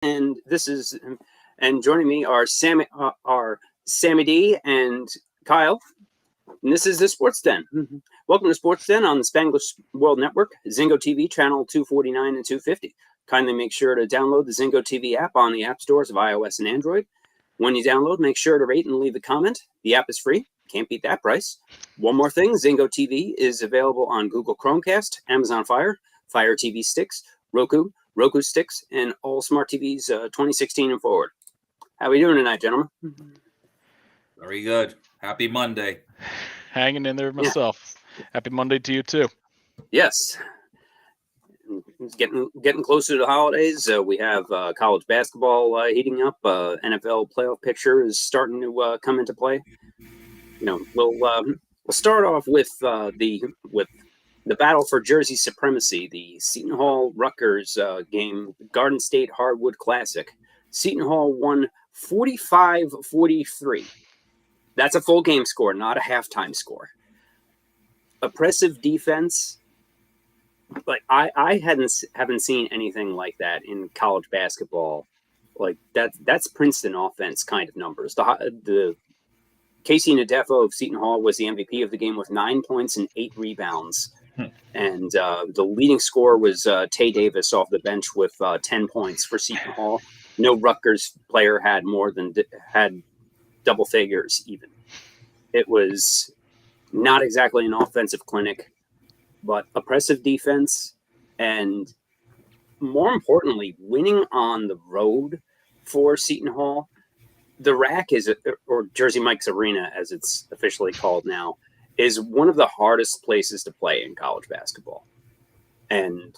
and joining me are Sammy D and Kyle, and this is the Sports Den. Welcome to Sports Den on the Spanglish World Network, Zingo TV channel 249 and 250. Kindly make sure to download the Zingo TV app on the app stores of iOS and Android. When you download, make sure to rate and leave a comment. The app is free. Can't beat that price. One more thing, Zingo TV is available on Google Chromecast, Amazon Fire TV sticks, Roku sticks, and all smart TVs 2016 and forward. How are we doing tonight, gentlemen? Very good. Happy Monday. Hanging in there myself. Yeah. Happy Monday to you too. Yes. It's getting closer to the holidays. We have college basketball heating up. NFL playoff picture is starting to come into play. We'll start off with the battle for Jersey supremacy, the Seton Hall Rutgers game, Garden State Hardwood Classic. Seton Hall won 45-43. That's a full game score, not a halftime score. Oppressive defense. Like I haven't seen anything like that in college basketball. Like that's Princeton offense kind of numbers. The Casey Nadefo of Seton Hall was the MVP of the game with 9 points and 8 rebounds. And the leading scorer was Tay Davis off the bench with 10 points for Seton Hall. No Rutgers player had had double figures even. It was not exactly an offensive clinic, but oppressive defense, and more importantly, winning on the road for Seton Hall. The RAC or Jersey Mike's Arena, as it's officially called now, is one of the hardest places to play in college basketball. And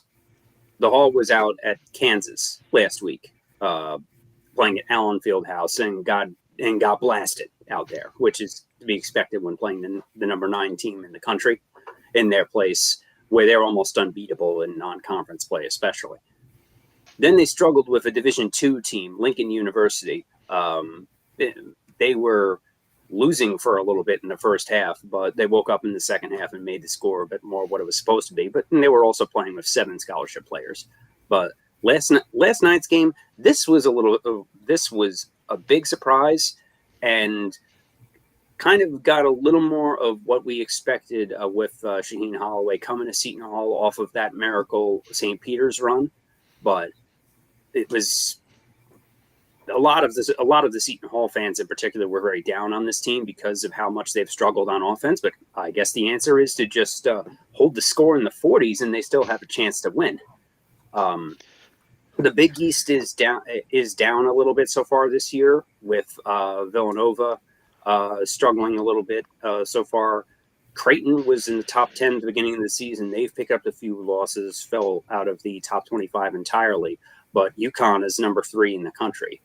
the Hall was out at Kansas last week, playing at Allen Fieldhouse, and got blasted out there, which is to be expected when playing the number 9 team in the country in their place, where they're almost unbeatable in non-conference play, especially. Then they struggled with a Division II team, Lincoln University. They were losing for a little bit in the first half, but they woke up in the second half and made the score a bit more what it was supposed to be. But they were also playing with 7 scholarship players. But last night's game, this was a big surprise, and kind of got a little more of what we expected with Shaheen Holloway coming to Seton Hall off of that miracle St. Peter's run. But it was a lot of the Seton Hall fans in particular were very down on this team because of how much they've struggled on offense. But I guess the answer is to just hold the score in the 40s, and they still have a chance to win. The Big East is down a little bit so far this year, with Villanova struggling a little bit so far. Creighton was in the top 10 at the beginning of the season. They've picked up a few losses, fell out of the top 25 entirely. But UConn is number 3 in the country.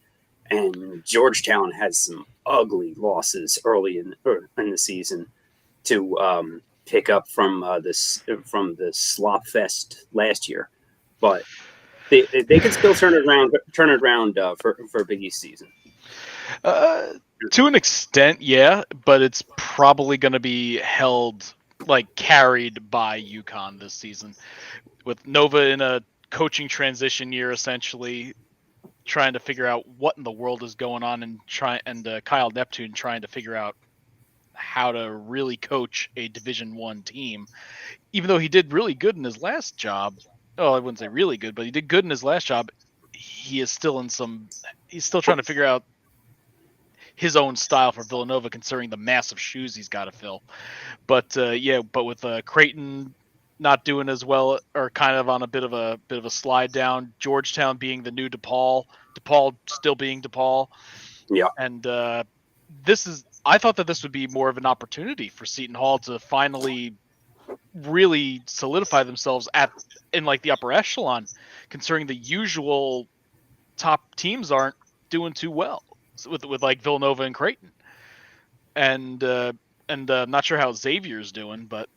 And Georgetown has some ugly losses early in the season to pick up from the slop fest last year. But they could still turn it around for Big East season. To an extent, yeah, but it's probably going to be carried by UConn this season, with Nova in a coaching transition year, essentially trying to figure out what in the world is going on, and Kyle Neptune trying to figure out how to really coach a Division I team, even though he did really good in his last job. Oh, I wouldn't say really good, but he did good in his last job. He's still trying to figure out his own style for Villanova, considering the massive shoes he's got to fill. But with Creighton not doing as well, or kind of on a bit of a slide down, Georgetown being the new DePaul still being DePaul. Yeah. And I thought that this would be more of an opportunity for Seton Hall to finally really solidify themselves in the upper echelon, considering the usual top teams aren't doing too well with Villanova and Creighton. And not sure how Xavier's doing, but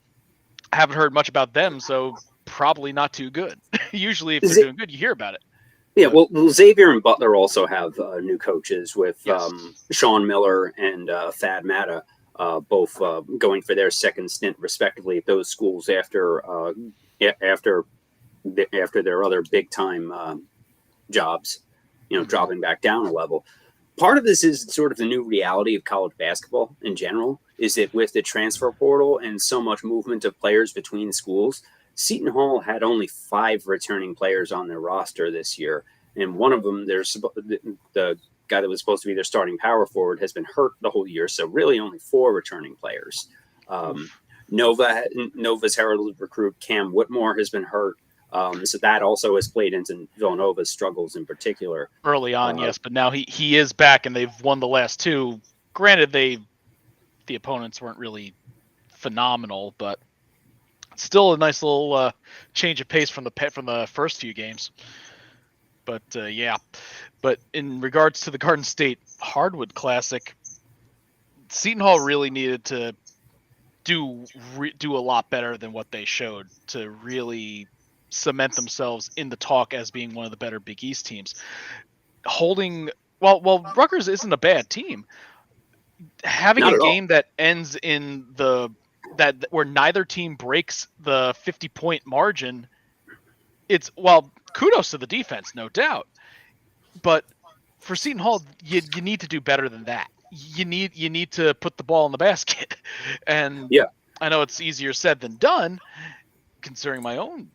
I haven't heard much about them, so probably not too good. Usually, if they're doing good, you hear about it. Yeah, well, Xavier and Butler also have new coaches with Sean Miller and Thad Matta, both going for their second stint, respectively, at those schools after their other big time jobs. dropping back down a level. Part of this is sort of the new reality of college basketball in general, is that with the transfer portal and so much movement of players between schools, Seton Hall had only 5 returning players on their roster this year. And one of them, the guy that was supposed to be their starting power forward, has been hurt the whole year. So really only 4 returning players. Nova's heralded recruit Cam Whitmore has been hurt. So that also has played into Villanova's struggles in particular. Early on, yes, but now he is back, and they've won the last 2. Granted, the opponents weren't really phenomenal, but still a nice little change of pace from the first few games. But yeah, but in regards to the Garden State Hardwood Classic, Seton Hall really needed to do a lot better than what they showed to really cement themselves in the talk as being one of the better Big East teams. Well, Rutgers isn't a bad team. Having a game that ends in where neither team breaks the 50-point margin, kudos to the defense, no doubt. But for Seton Hall, you need to do better than that. You need to put the ball in the basket. And yeah, I know it's easier said than done, considering my own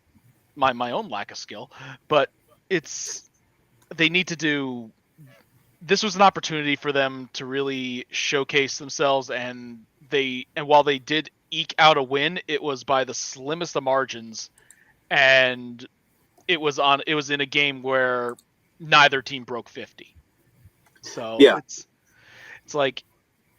lack of skill, but they need to do. This was an opportunity for them to really showcase themselves, and while they did eke out a win, it was by the slimmest of margins, and it was in a game where neither team broke 50. So yeah, it's like,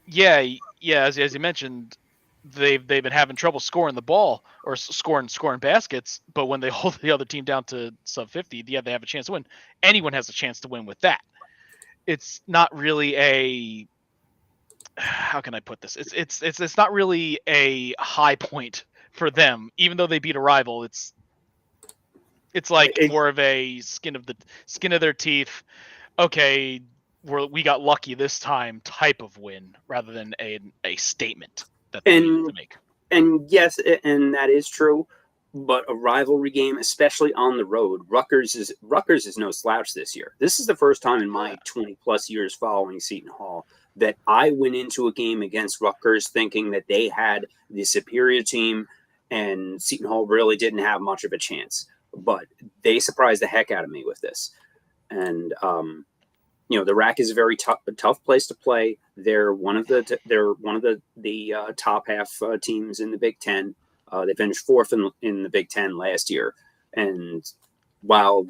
yeah, as you mentioned, they've been having trouble scoring the ball or scoring baskets, but when they hold the other team down to sub 50, yeah, they have a chance to win. Anyone has a chance to win with that. It's not really how can I put this? It's not really a high point for them, even though they beat a rival. It's like more of a skin of their teeth. Okay, we got lucky this time type of win rather than a statement that they need to make. And yes, and that is true, but a rivalry game, especially on the road, Rutgers is no slouch this year. This is the first time in my 20 plus years following Seton Hall that I went into a game against Rutgers thinking that they had the superior team and Seton Hall really didn't have much of a chance. But they surprised the heck out of me with this. And the RAC is a very tough place to play. They're one of the top half teams in the Big Ten. They finished 4th in the Big Ten last year, and while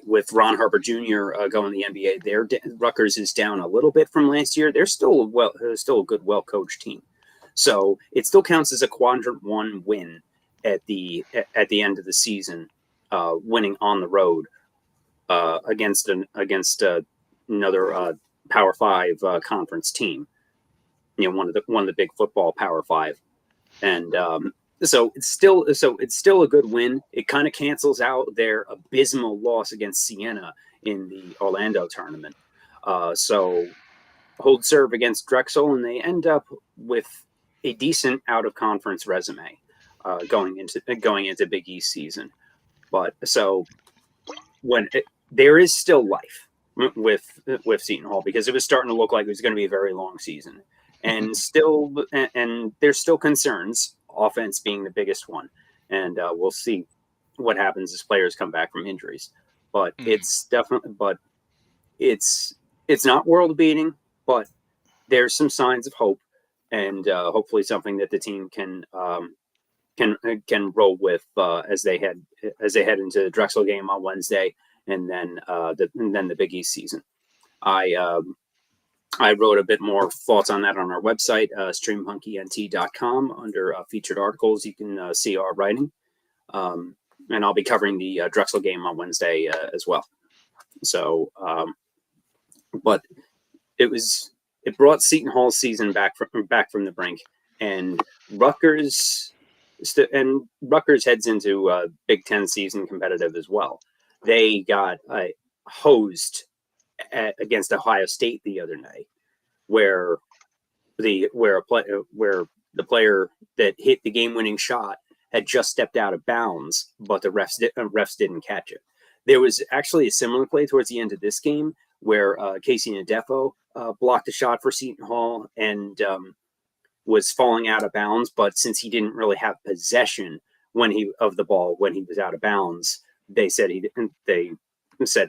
with Ron Harper Jr. Going to the NBA, Rutgers is down a little bit from last year. They're still a good, well coached team. So it still counts as a quadrant 1 win at the end of the season, winning on the road. Against another Power 5 conference team, one of the big football Power 5, and so it's still a good win. It kind of cancels out their abysmal loss against Siena in the Orlando tournament. So hold serve against Drexel, and they end up with a decent out of conference resume going into Big East season. But so there is still life with Seton Hall, because it was starting to look like it was going to be a very long season, and there's still concerns, offense being the biggest one, and we'll see what happens as players come back from injuries. But it's not world beating, but there's some signs of hope, and hopefully something that the team can roll with as they head into the Drexel game on Wednesday. And then the Big East season. I wrote a bit more thoughts on that on our website, streampunkynt.com. Under featured articles, you can see our writing. And I'll be covering the Drexel game on Wednesday as well. So, but it brought Seton Hall's season back from the brink, and Rutgers heads into Big Ten season competitive as well. They got hosed against Ohio State the other night, where the player that hit the game-winning shot had just stepped out of bounds, but the refs didn't catch it. There was actually a similar play towards the end of this game where Casey Nadefo blocked a shot for Seton Hall and was falling out of bounds. But since he didn't really have possession of the ball when he was out of bounds, they said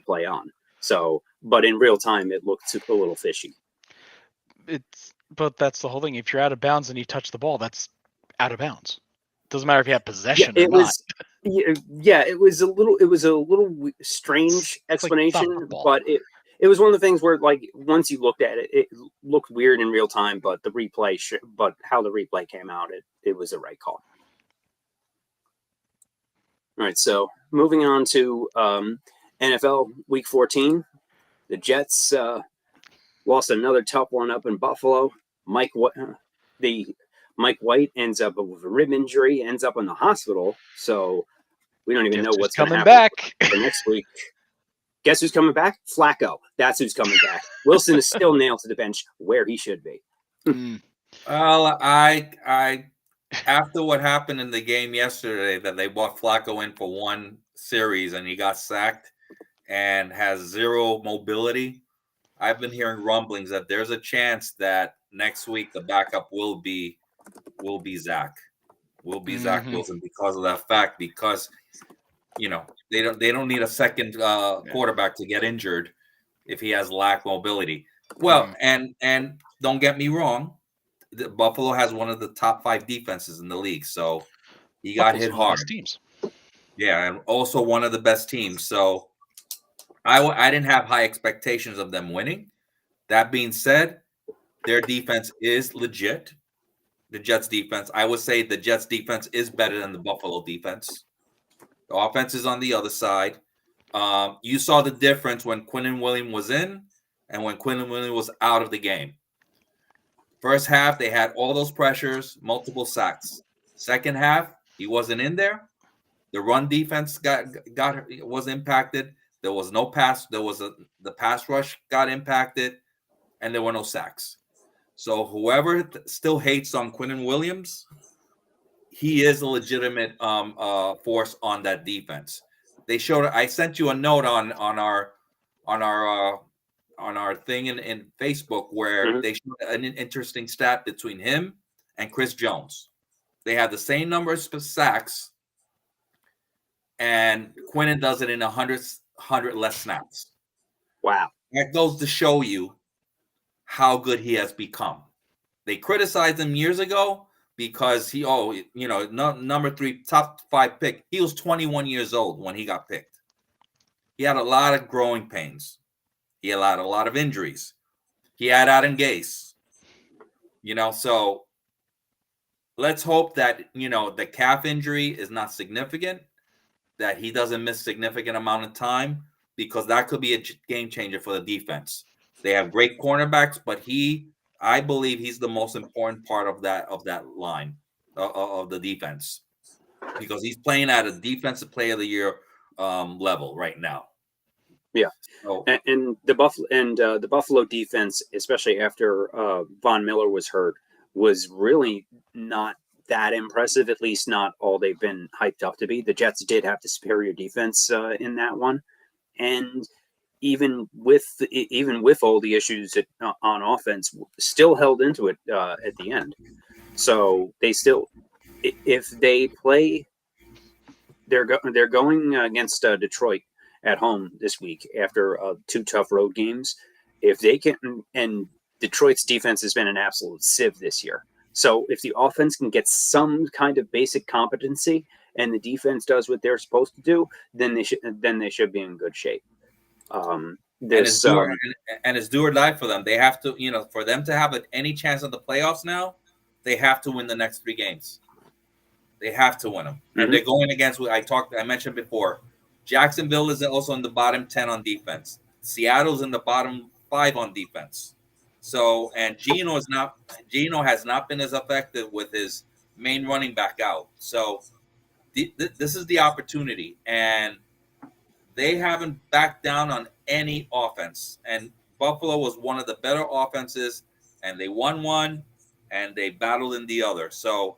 play on. So, but in real time, it looked a little fishy. But that's the whole thing. If you're out of bounds and you touch the ball, that's out of bounds. Doesn't matter if you have possession or not. Yeah, it was a little strange explanation, but it was one of the things where, like, once you looked at it, it looked weird in real time, but but how the replay came out, it was the right call. All right, so moving on to NFL Week 14, the Jets lost another tough one up in Buffalo. Mike White ends up with a rib injury, ends up in the hospital. So we don't even know what's going to happen back for next week. Guess who's coming back? Flacco. That's who's coming back. Wilson is still nailed to the bench where he should be. Well, I after what happened in the game yesterday, that they brought Flacco in for one series and he got sacked and has zero mobility, I've been hearing rumblings that there's a chance that next week the backup will be Zach Wilson because of that fact. Because they don't need a second quarterback to get injured if he has lack mobility. Well, and don't get me wrong, Buffalo has one of the top 5 defenses in the league, so he got hit hard. Teams. Yeah, and also one of the best teams. So I didn't have high expectations of them winning. That being said, their defense is legit. The Jets defense, I would say the Jets defense is better than the Buffalo defense. The offense is on the other side. You saw the difference when Quinnen Williams was in and when Quinnen Williams was out of the game. First half, they had all those pressures, multiple sacks. Second half, he wasn't in there. The run defense was impacted. There was no pass. The pass rush got impacted, and there were no sacks. So whoever still hates on Quinnen Williams, he is a legitimate force on that defense. They showed. I sent you a note on our thing in Facebook where they showed an interesting stat between him and Chris Jones. They have the same number of sacks, and Quinnen does it in 100 less snaps. Wow. That goes to show you how good he has become. They criticized him years ago because number 3, top 5 pick. He was 21 years old when he got picked. He had a lot of growing pains. He had a lot of injuries. He had Adam Gase. So let's hope that, the calf injury is not significant, that he doesn't miss significant amount of time, because that could be a game changer for the defense. They have great cornerbacks, but I believe he's the most important part of that line of the defense, because he's playing at a defensive player of the year level right now. Yeah, and the Buffalo defense, especially after Von Miller was hurt, was really not that impressive. At least not all they've been hyped up to be. The Jets did have the superior defense in that one, and even with all the issues on offense, still held into it at the end. So they still, if they play, they're going against Detroit at home this week after 2 tough road games. If they can, and Detroit's defense has been an absolute sieve this year. So if the offense can get some kind of basic competency and the defense does what they're supposed to do, then they should be in good shape. And it's do or die for them. They have to, for them to have any chance of the playoffs now, they have to win the next 3 games. They have to win them. Mm-hmm. And they're going against what I mentioned before. Jacksonville is also in the bottom 10 on defense. Seattle's in the bottom 5 on defense. So, and Geno has not been as effective with his main running back out. So this is the opportunity, and they haven't backed down on any offense. And Buffalo was one of the better offenses, and they won one, and they battled in the other. So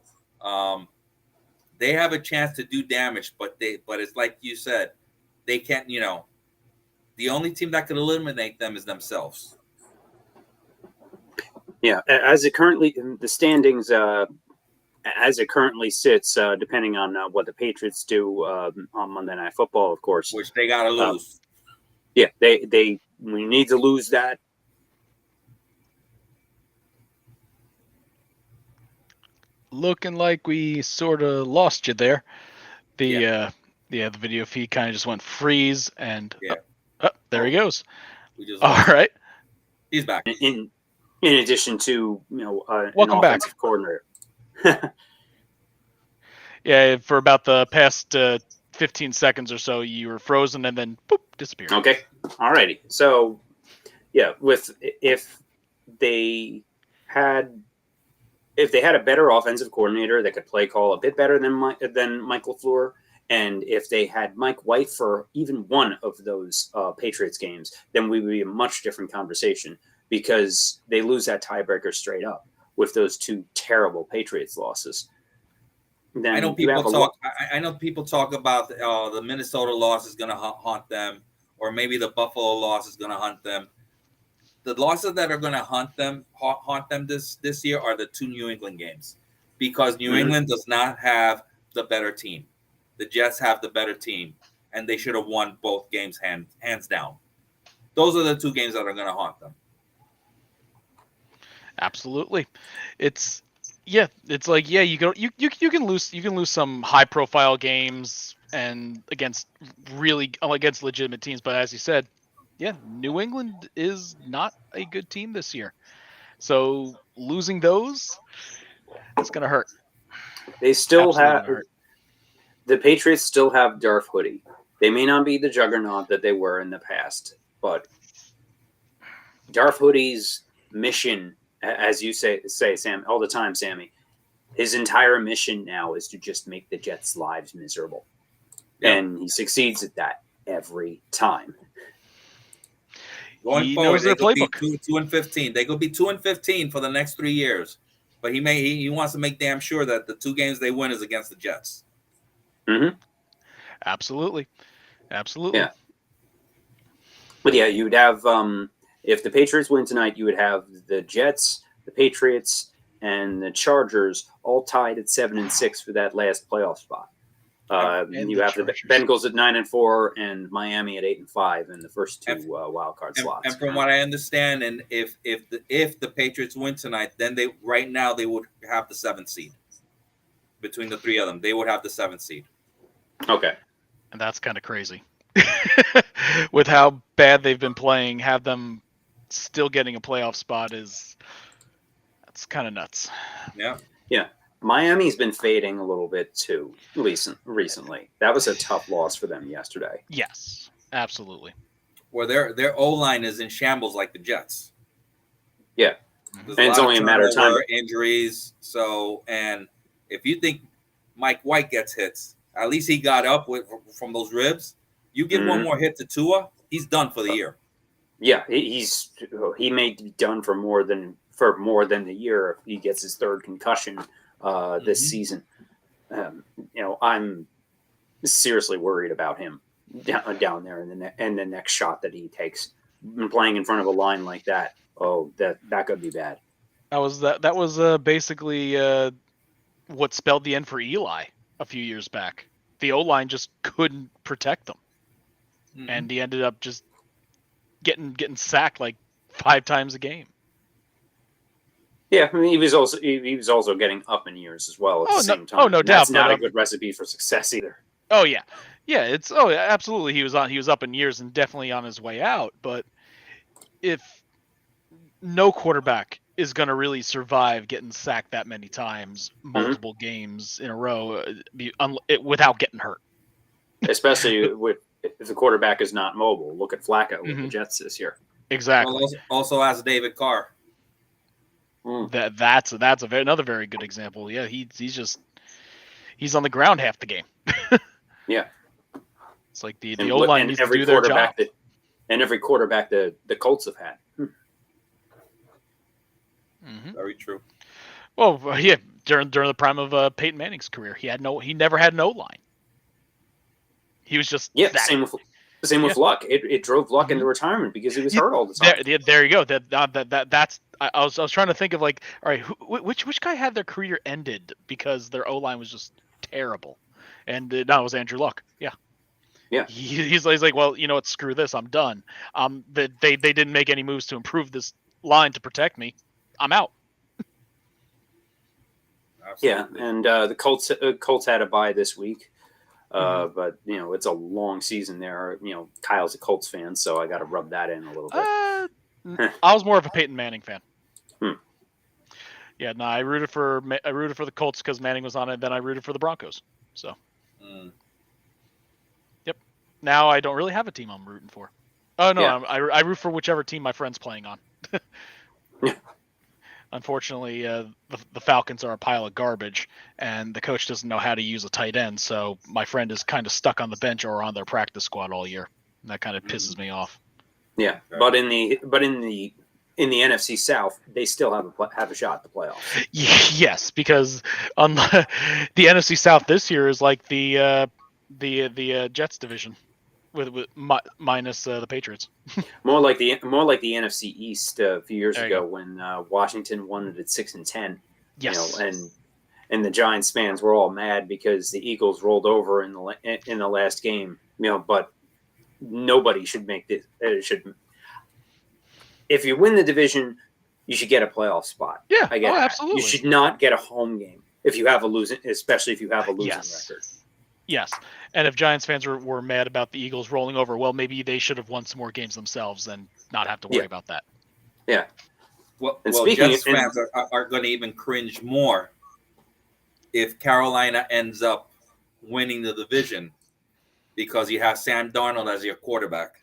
they have a chance to do damage, but it's like you said, they can't. The only team that could eliminate them is themselves. Yeah, as it currently the standings, as it currently sits, depending on what the Patriots do on Monday Night Football, of course, Which they got to lose. Yeah, we need to lose that. Looking like we sort of lost you there. The video feed kind of just went freeze, and there he goes. We just All right, he's back. In addition to welcome an offensive coordinator. Yeah, for about the past 15 seconds or so, you were frozen and then boop, disappeared. Okay, alrighty. So, yeah, if they had a better offensive coordinator that could play call a bit better than Mike LaFleur, and if they had Mike White for even one of those Patriots games, then we would be a much different conversation, because they lose that tiebreaker straight up with those two terrible Patriots losses. Then I know people talk about the Minnesota loss is going to haunt them, or maybe the Buffalo loss is going to haunt them. The losses that are going to haunt them this year are the two New England games, because New England does not have the better team. The Jets have the better team, and they should have won both games hands down. Those are the two games that are going to haunt them. Absolutely, it's like you can lose some high profile games and against legitimate teams, but as you said, New England is not a good team this year, so losing those, it's gonna hurt. They still have the Patriots still have Darth Hoodie. They may not be the juggernaut that they were in the past, but Darth Hoodie's mission, as you say, Sam, all the time, Sammy, his entire mission now is to just make the Jets' lives miserable. Yeah. And he succeeds at that every time. Going forward, they could be 2-15. They could be 2-15 for the next 3 years. But he wants to make damn sure that the two games they win is against the Jets. Mm-hmm. Absolutely. Yeah. But yeah, you'd have if the Patriots win tonight, you would have the Jets, the Patriots, and the Chargers all tied at 7-6 for that last playoff spot. You have the Bengals at 9-4 and Miami at 8-5 in the first two wild card slots. And from what I understand, and if the Patriots win tonight, then they would have the 7th seed. Between the three of them, they would have the 7th seed. Okay, and that's kind of crazy. With how bad they've been playing, have them still getting a playoff spot that's kind of nuts. Yeah. Miami's been fading a little bit too recently. That was a tough loss for them yesterday. Yes, absolutely. Well, their O-line is in shambles like the Jets. Yeah, and it's only a matter of time. Injuries. So, and if you think Mike White gets hits, at least he got up from those ribs. You get one more hit to Tua, he's done for the year. Yeah, he may be done for more than the year if he gets his third concussion this season. I'm seriously worried about him down there in the next shot that he takes. Playing in front of a line like that, that could be bad. That was basically what spelled the end for Eli a few years back. The O-line just couldn't protect them, and he ended up just getting sacked like 5 times a game. Yeah, I mean, he was also getting up in years as well at the same time. Oh, no doubt. That's not a good recipe for success either. Oh yeah, absolutely. He was up in years and definitely on his way out. But if no quarterback is going to really survive getting sacked that many times, multiple games in a row, without getting hurt, especially if the quarterback is not mobile. Look at Flacco with the Jets this year. Exactly. Well, also as David Carr. That's another very good example. Yeah, he's on the ground half the game. Yeah, it's like the O-line needs to do their job. And every quarterback the Colts have had. Very true. Well, yeah, during the prime of Peyton Manning's career, he never had an O-line. He was just Same with Luck. It drove Luck into retirement because he was hurt all the time. There you go. That's. I was trying to think of like, all right, which guy had their career ended because their O-line was just terrible, and no, it was Andrew Luck. Yeah. He's like, well, you know what? Screw this. I'm done. They didn't make any moves to improve this line to protect me. I'm out. Absolutely. Yeah, and the Colts had a bye this week. But it's a long season there. Kyle's a Colts fan, so I got to rub that in a little bit. I was more of a Peyton Manning fan. Hmm. Yeah, no, I rooted for the Colts because Manning was on it. Then I rooted for the Broncos. So, Yep. Now I don't really have a team I'm rooting for. Oh no, Yeah. I root for whichever team my friend's playing on. Yeah. Unfortunately, the Falcons are a pile of garbage, and the coach doesn't know how to use a tight end. So my friend is kind of stuck on the bench or on their practice squad all year. And that kind of pisses me off. Yeah, but in the NFC South, they still have a shot at the playoffs. Yes, because on the NFC South this year is like the Jets division with minus the Patriots. More like the NFC East a few years There you ago when Washington won it at 6-10. Yes. And the Giants fans were all mad because the Eagles rolled over in the last game. But nobody should make this. If you win the division, you should get a playoff spot. Yeah, I get that. absolutely. You should not get a home game if you have a losing, especially if you have a losing record. Yes, and if Giants fans were mad about the Eagles rolling over, well, maybe they should have won some more games themselves and not have to worry about that. Yeah. Well, speaking Jets fans are going to even cringe more if Carolina ends up winning the division because you have Sam Darnold as your quarterback.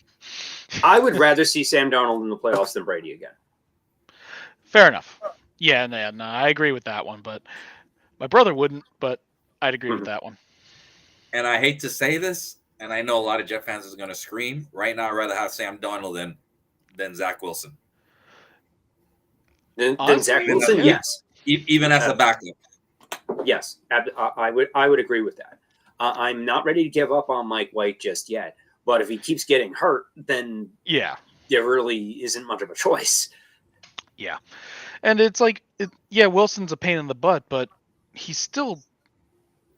I would rather see Sam Darnold in the playoffs than Brady again. Fair enough. Yeah, no, I agree with that one, but my brother wouldn't, but I'd agree with that one. And I hate to say this, and I know a lot of Jet fans is going to scream. Right now, I'd rather have Sam Darnold than Zach Wilson. Than Zach Wilson, yes. Even as a backup. Yes, I would agree with that. I'm not ready to give up on Mike White just yet, but if he keeps getting hurt, then there really isn't much of a choice. Yeah, and it's like, Wilson's a pain in the butt, but he's still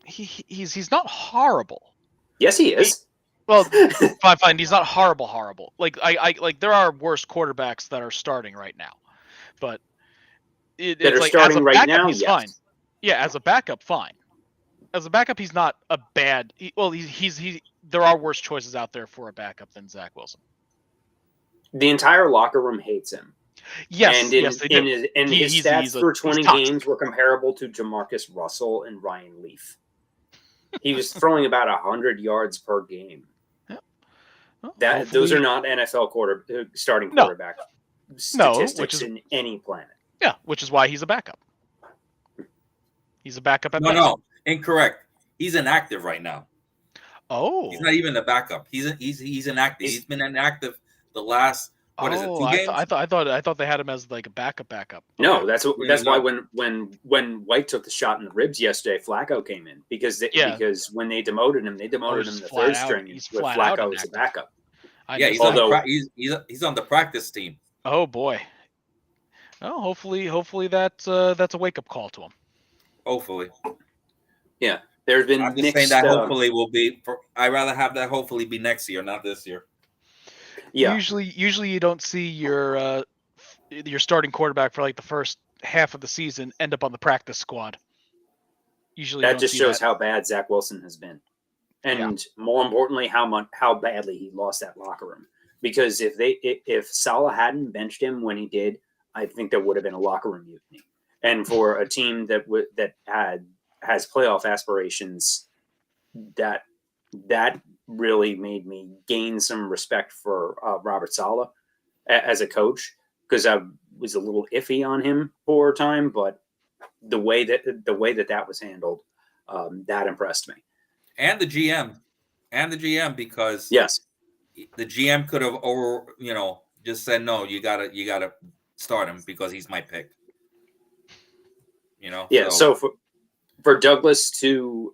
he's not horrible. Yes, he is. Fine. He's not horrible. Like I like there are worse quarterbacks that are starting right now, but it's like starting as a right backup, now, he's yes. fine. Yeah, as a backup, fine. As a backup, he's not a bad. There are worse choices out there for a backup than Zach Wilson. The entire locker room hates him. Yes, and yes, they do. His stats for 20 games were comparable to Jamarcus Russell and Ryan Leaf. He was throwing about 100 yards per game. Yeah. Well, those are not NFL starting quarterback statistics in any planet. Yeah, which is why he's a backup. He's a backup at best. No, incorrect. He's inactive right now. Oh, he's not even a backup. He's inactive. He's been inactive the last 2 games? I thought they had him as like a backup. No, that's why when White took the shot in the ribs yesterday, Flacco came in because when they demoted him, the third string with Flacco as a backup. He's on the practice team. Oh boy. Well, hopefully that's a wake up call to him. Hopefully. Yeah, there's been. I'm just saying that hopefully will be. I'd rather have that hopefully be next year, not this year. Yeah. Usually you don't see your starting quarterback for like the first half of the season end up on the practice squad. Usually that just shows how bad Zach Wilson has been, and more importantly, how badly he lost that locker room. Because if Saleh hadn't benched him when he did, I think there would have been a locker room mutiny. And for a team that has playoff aspirations, that really made me gain some respect for Robert Saleh as a coach, because I was a little iffy on him for a time, but the way that was handled, that impressed me. And the GM, because the GM could have just said no, you gotta start him because he's my pick. So for Douglas to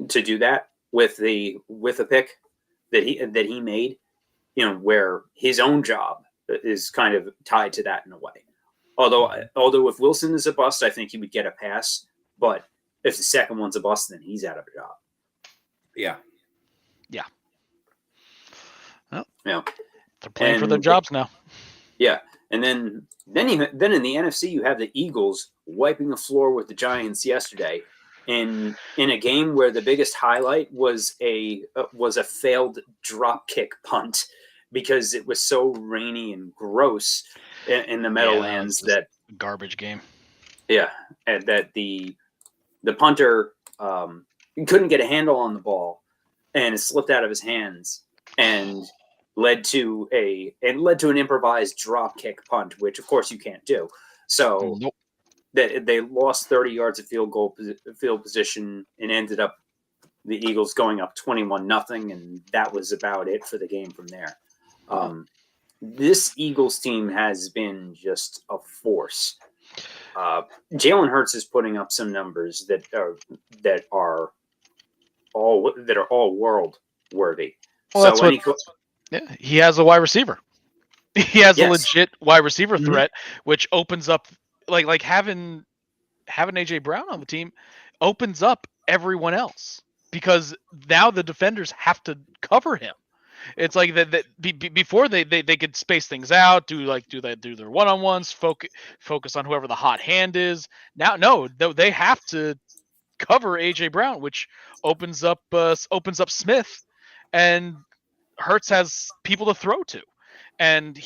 do that with a pick, that he made, where his own job is kind of tied to that in a way. Although if Wilson is a bust, I think he would get a pass. But if the second one's a bust, then he's out of a job. Yeah. Well, Yeah. they're playing for their jobs now. Yeah, and then in the NFC you have the Eagles wiping the floor with the Giants yesterday, in a game where the biggest highlight was a failed drop kick punt because it was so rainy and gross in the Meadowlands that garbage game. Yeah, and that the punter couldn't get a handle on the ball, and it slipped out of his hands and led to an improvised drop kick punt, which of course you can't do. So Nope. they lost 30 yards of field position and ended up the Eagles going up 21-0, and that was about it for the game from there. This Eagles team has been just a force. Jalen Hurts is putting up some numbers that are all world worthy. Well, he has a wide receiver. He has a legit wide receiver threat, which opens up like having AJ Brown on the team opens up everyone else, because now the defenders have to cover him. It's like that before they could space things out, do their one-on-ones, focus on whoever the hot hand is. Now, no, they have to cover AJ Brown, which opens up Smith, and Hurts has people to throw to, and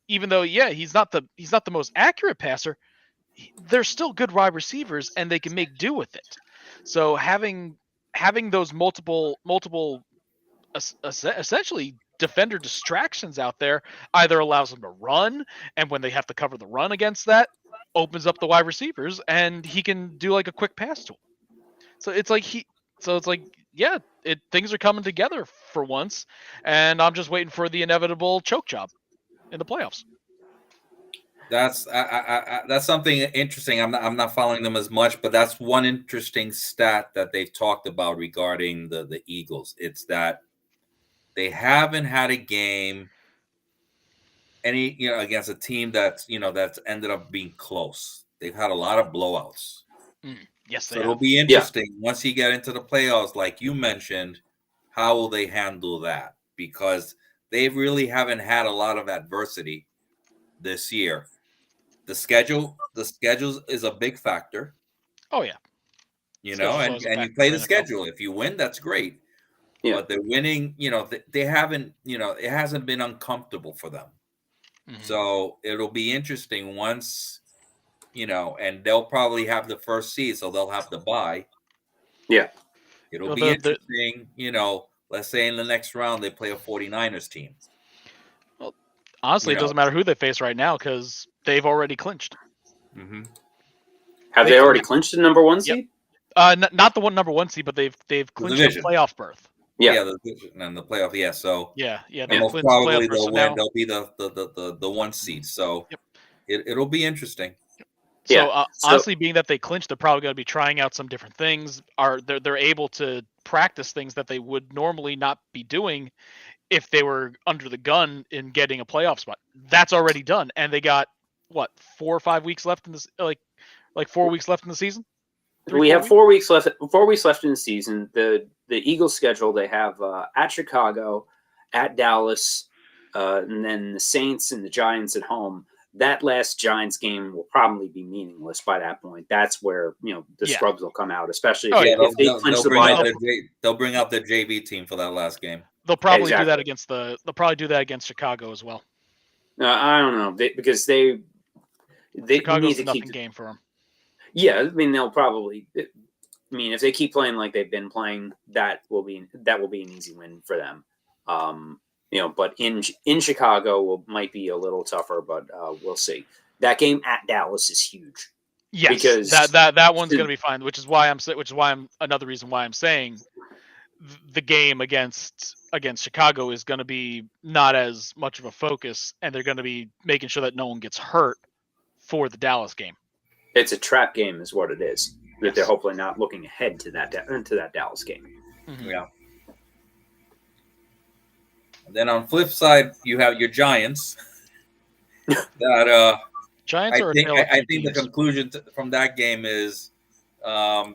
even though he's not the most accurate passer, they're still good wide receivers and they can make do with it. So having those multiple essentially defender distractions out there either allows them to run, and when they have to cover the run against that, opens up the wide receivers and he can do like a quick pass to him. So it's like things are coming together for once, and I'm just waiting for the inevitable choke job in the playoffs. That's something interesting. I'm not following them as much, but that's one interesting stat that they've talked about regarding the Eagles. It's that they haven't had a game against a team that's ended up being close. They've had a lot of blowouts. Yes, so it'll be interesting once you get into the playoffs, like you mentioned. How will they handle that? Because they really haven't had a lot of adversity this year. The schedule is a big factor. Oh yeah. And you play the schedule. If you win, that's great. Yeah. But they're winning, they haven't, it hasn't been uncomfortable for them. Mm-hmm. So it'll be interesting once, and they'll probably have the first seed, so they'll have to bye. Yeah. It'll be interesting, let's say in the next round they play a 49ers team. Well, honestly, it doesn't matter who they face right now because they've already clinched. Mm-hmm. Have they already clinched the number one seed? Not the number one seed, but they've clinched a playoff berth. Yeah, the division and the playoff. Yeah, so most probably they'll win. They'll be the one seed. So it'll be interesting. So honestly, being that they clinched, they're probably going to be trying out some different things. They're able to practice things that they would normally not be doing if they were under the gun in getting a playoff spot. That's already done, and they got 4 or 5 weeks left in this, like 4 weeks left in the season. We have 4 weeks left. 4 weeks left in the season. The Eagles schedule, they have at Chicago, at Dallas, and then the Saints and the Giants at home. That last Giants game will probably be meaningless by that point. That's where the scrubs will come out, especially if they clinch the bye. They'll bring out their JV team for that last game. They'll probably do that against Chicago as well. I don't know because they Chicago's need to keep game for them. Yeah, I mean they'll probably. I mean, if they keep playing like they've been playing, that will be an easy win for them. But in Chicago might be a little tougher, but we'll see. That game at Dallas is huge. Yes, because that one's going to be fine. Which is why I'm another reason why I'm saying the game against Chicago is going to be not as much of a focus, and they're going to be making sure that no one gets hurt for the Dallas game. It's a trap game, is what it is. That they're hopefully not looking ahead to that Dallas game. Mm-hmm. Yeah. And then on flip side, you have your Giants. That Giants are a tale of I two think the teams. conclusion from that game is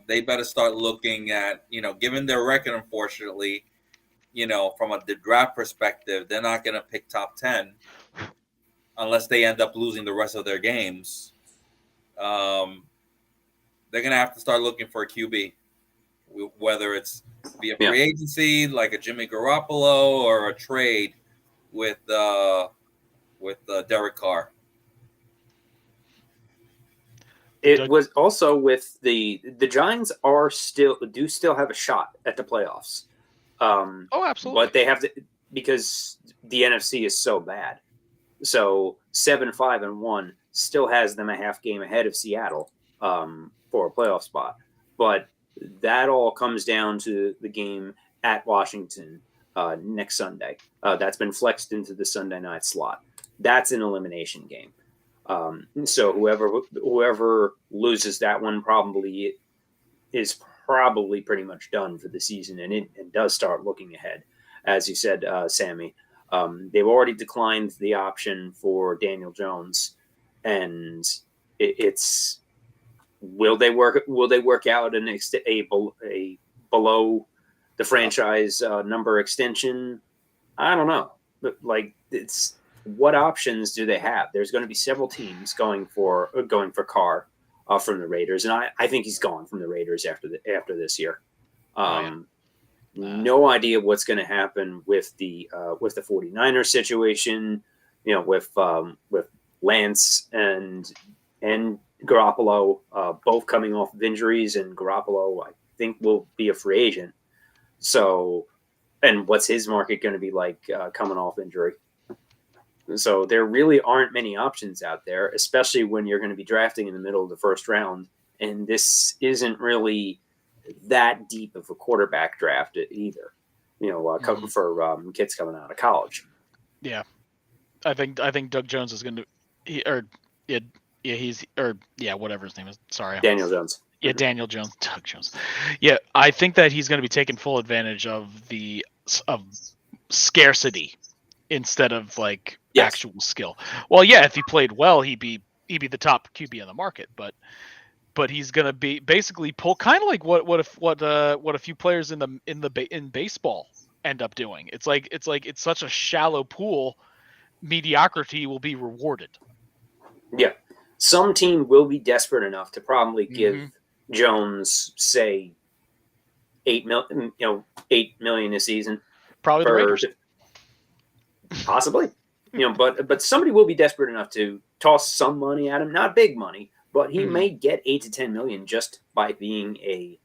they better start looking at, given their record, unfortunately, from the draft perspective, they're not going to pick top 10 unless they end up losing the rest of their games. They're going to have to start looking for a QB, whether it's via free agency, like a Jimmy Garoppolo, or a trade with Derek Carr. It was also with the Giants do still have a shot at the playoffs. Absolutely. But they have to, because the NFC is so bad. So 7-5-1 still has them a half game ahead of Seattle for a playoff spot. But that all comes down to the game at Washington next Sunday. That's been flexed into the Sunday night slot. That's an elimination game. So whoever loses that one is probably pretty much done for the season, and it does start looking ahead, as you said, Sammy. They've already declined the option for Daniel Jones, and it's will they work out a below the franchise number extension? I don't know, but it's. What options do they have? There's going to be several teams going for Carr from the Raiders, and I think he's gone from the Raiders after this year. No idea what's going to happen with the 49ers situation, with Lance and Garoppolo both coming off of injuries, and Garoppolo I think will be a free agent. So, and what's his market going to be like coming off injury? So there really aren't many options out there, especially when you're going to be drafting in the middle of the first round. And this isn't really that deep of a quarterback draft either, for kids coming out of college. Yeah. I think Doug Jones is going to, whatever his name is. Sorry. Daniel Jones. Yeah, Daniel Jones. Doug Jones. Yeah, I think that he's going to be taking full advantage of scarcity instead of actual skill. Well, yeah, if he played well, he'd be the top QB on the market, but he's gonna be basically pull kind of like what a few players in baseball end up doing. It's such a shallow pool, mediocrity will be rewarded. Yeah, some team will be desperate enough to probably give Jones, say, $8 million a season. Probably the Raiders. Possibly. But somebody will be desperate enough to toss some money at him, not big money, but he may get $8 to $10 million just by being a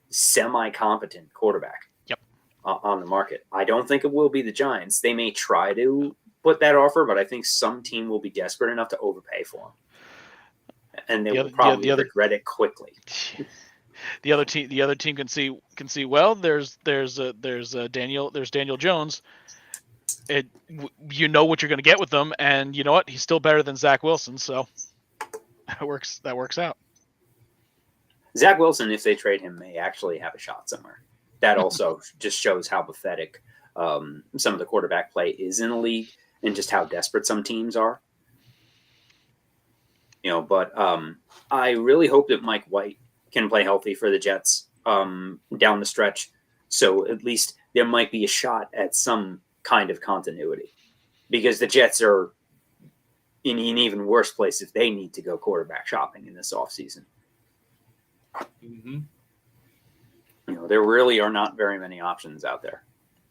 semi-competent quarterback. Yep. On the market. I don't think it will be the Giants. They may try to put that offer, but I think some team will be desperate enough to overpay for him, and they will probably regret it quickly. The other team can see. Well, there's Daniel Jones. You know what you're going to get with them, and you know what? He's still better than Zach Wilson, so that works out. Zach Wilson, if they trade him, may actually have a shot somewhere. That also just shows how pathetic some of the quarterback play is in the league, and just how desperate some teams are. But I really hope that Mike White can play healthy for the Jets down the stretch, so at least there might be a shot at some kind of continuity, because the Jets are in an even worse place if they need to go quarterback shopping in this offseason. Mm-hmm. There really are not very many options out there.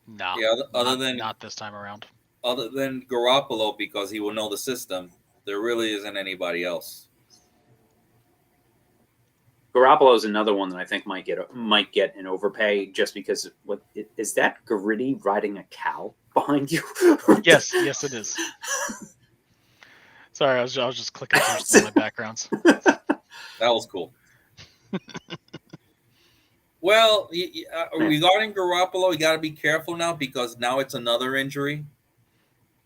No, not this time around. Other than Garoppolo, because he will know the system, there really isn't anybody else. Garoppolo is another one that I think might get an overpay, just because is that Gritty riding a cow behind you? Yes, it is. Sorry, I was just clicking through some of my backgrounds. That was cool. Well, regarding Garoppolo, you got to be careful now, because now it's another injury.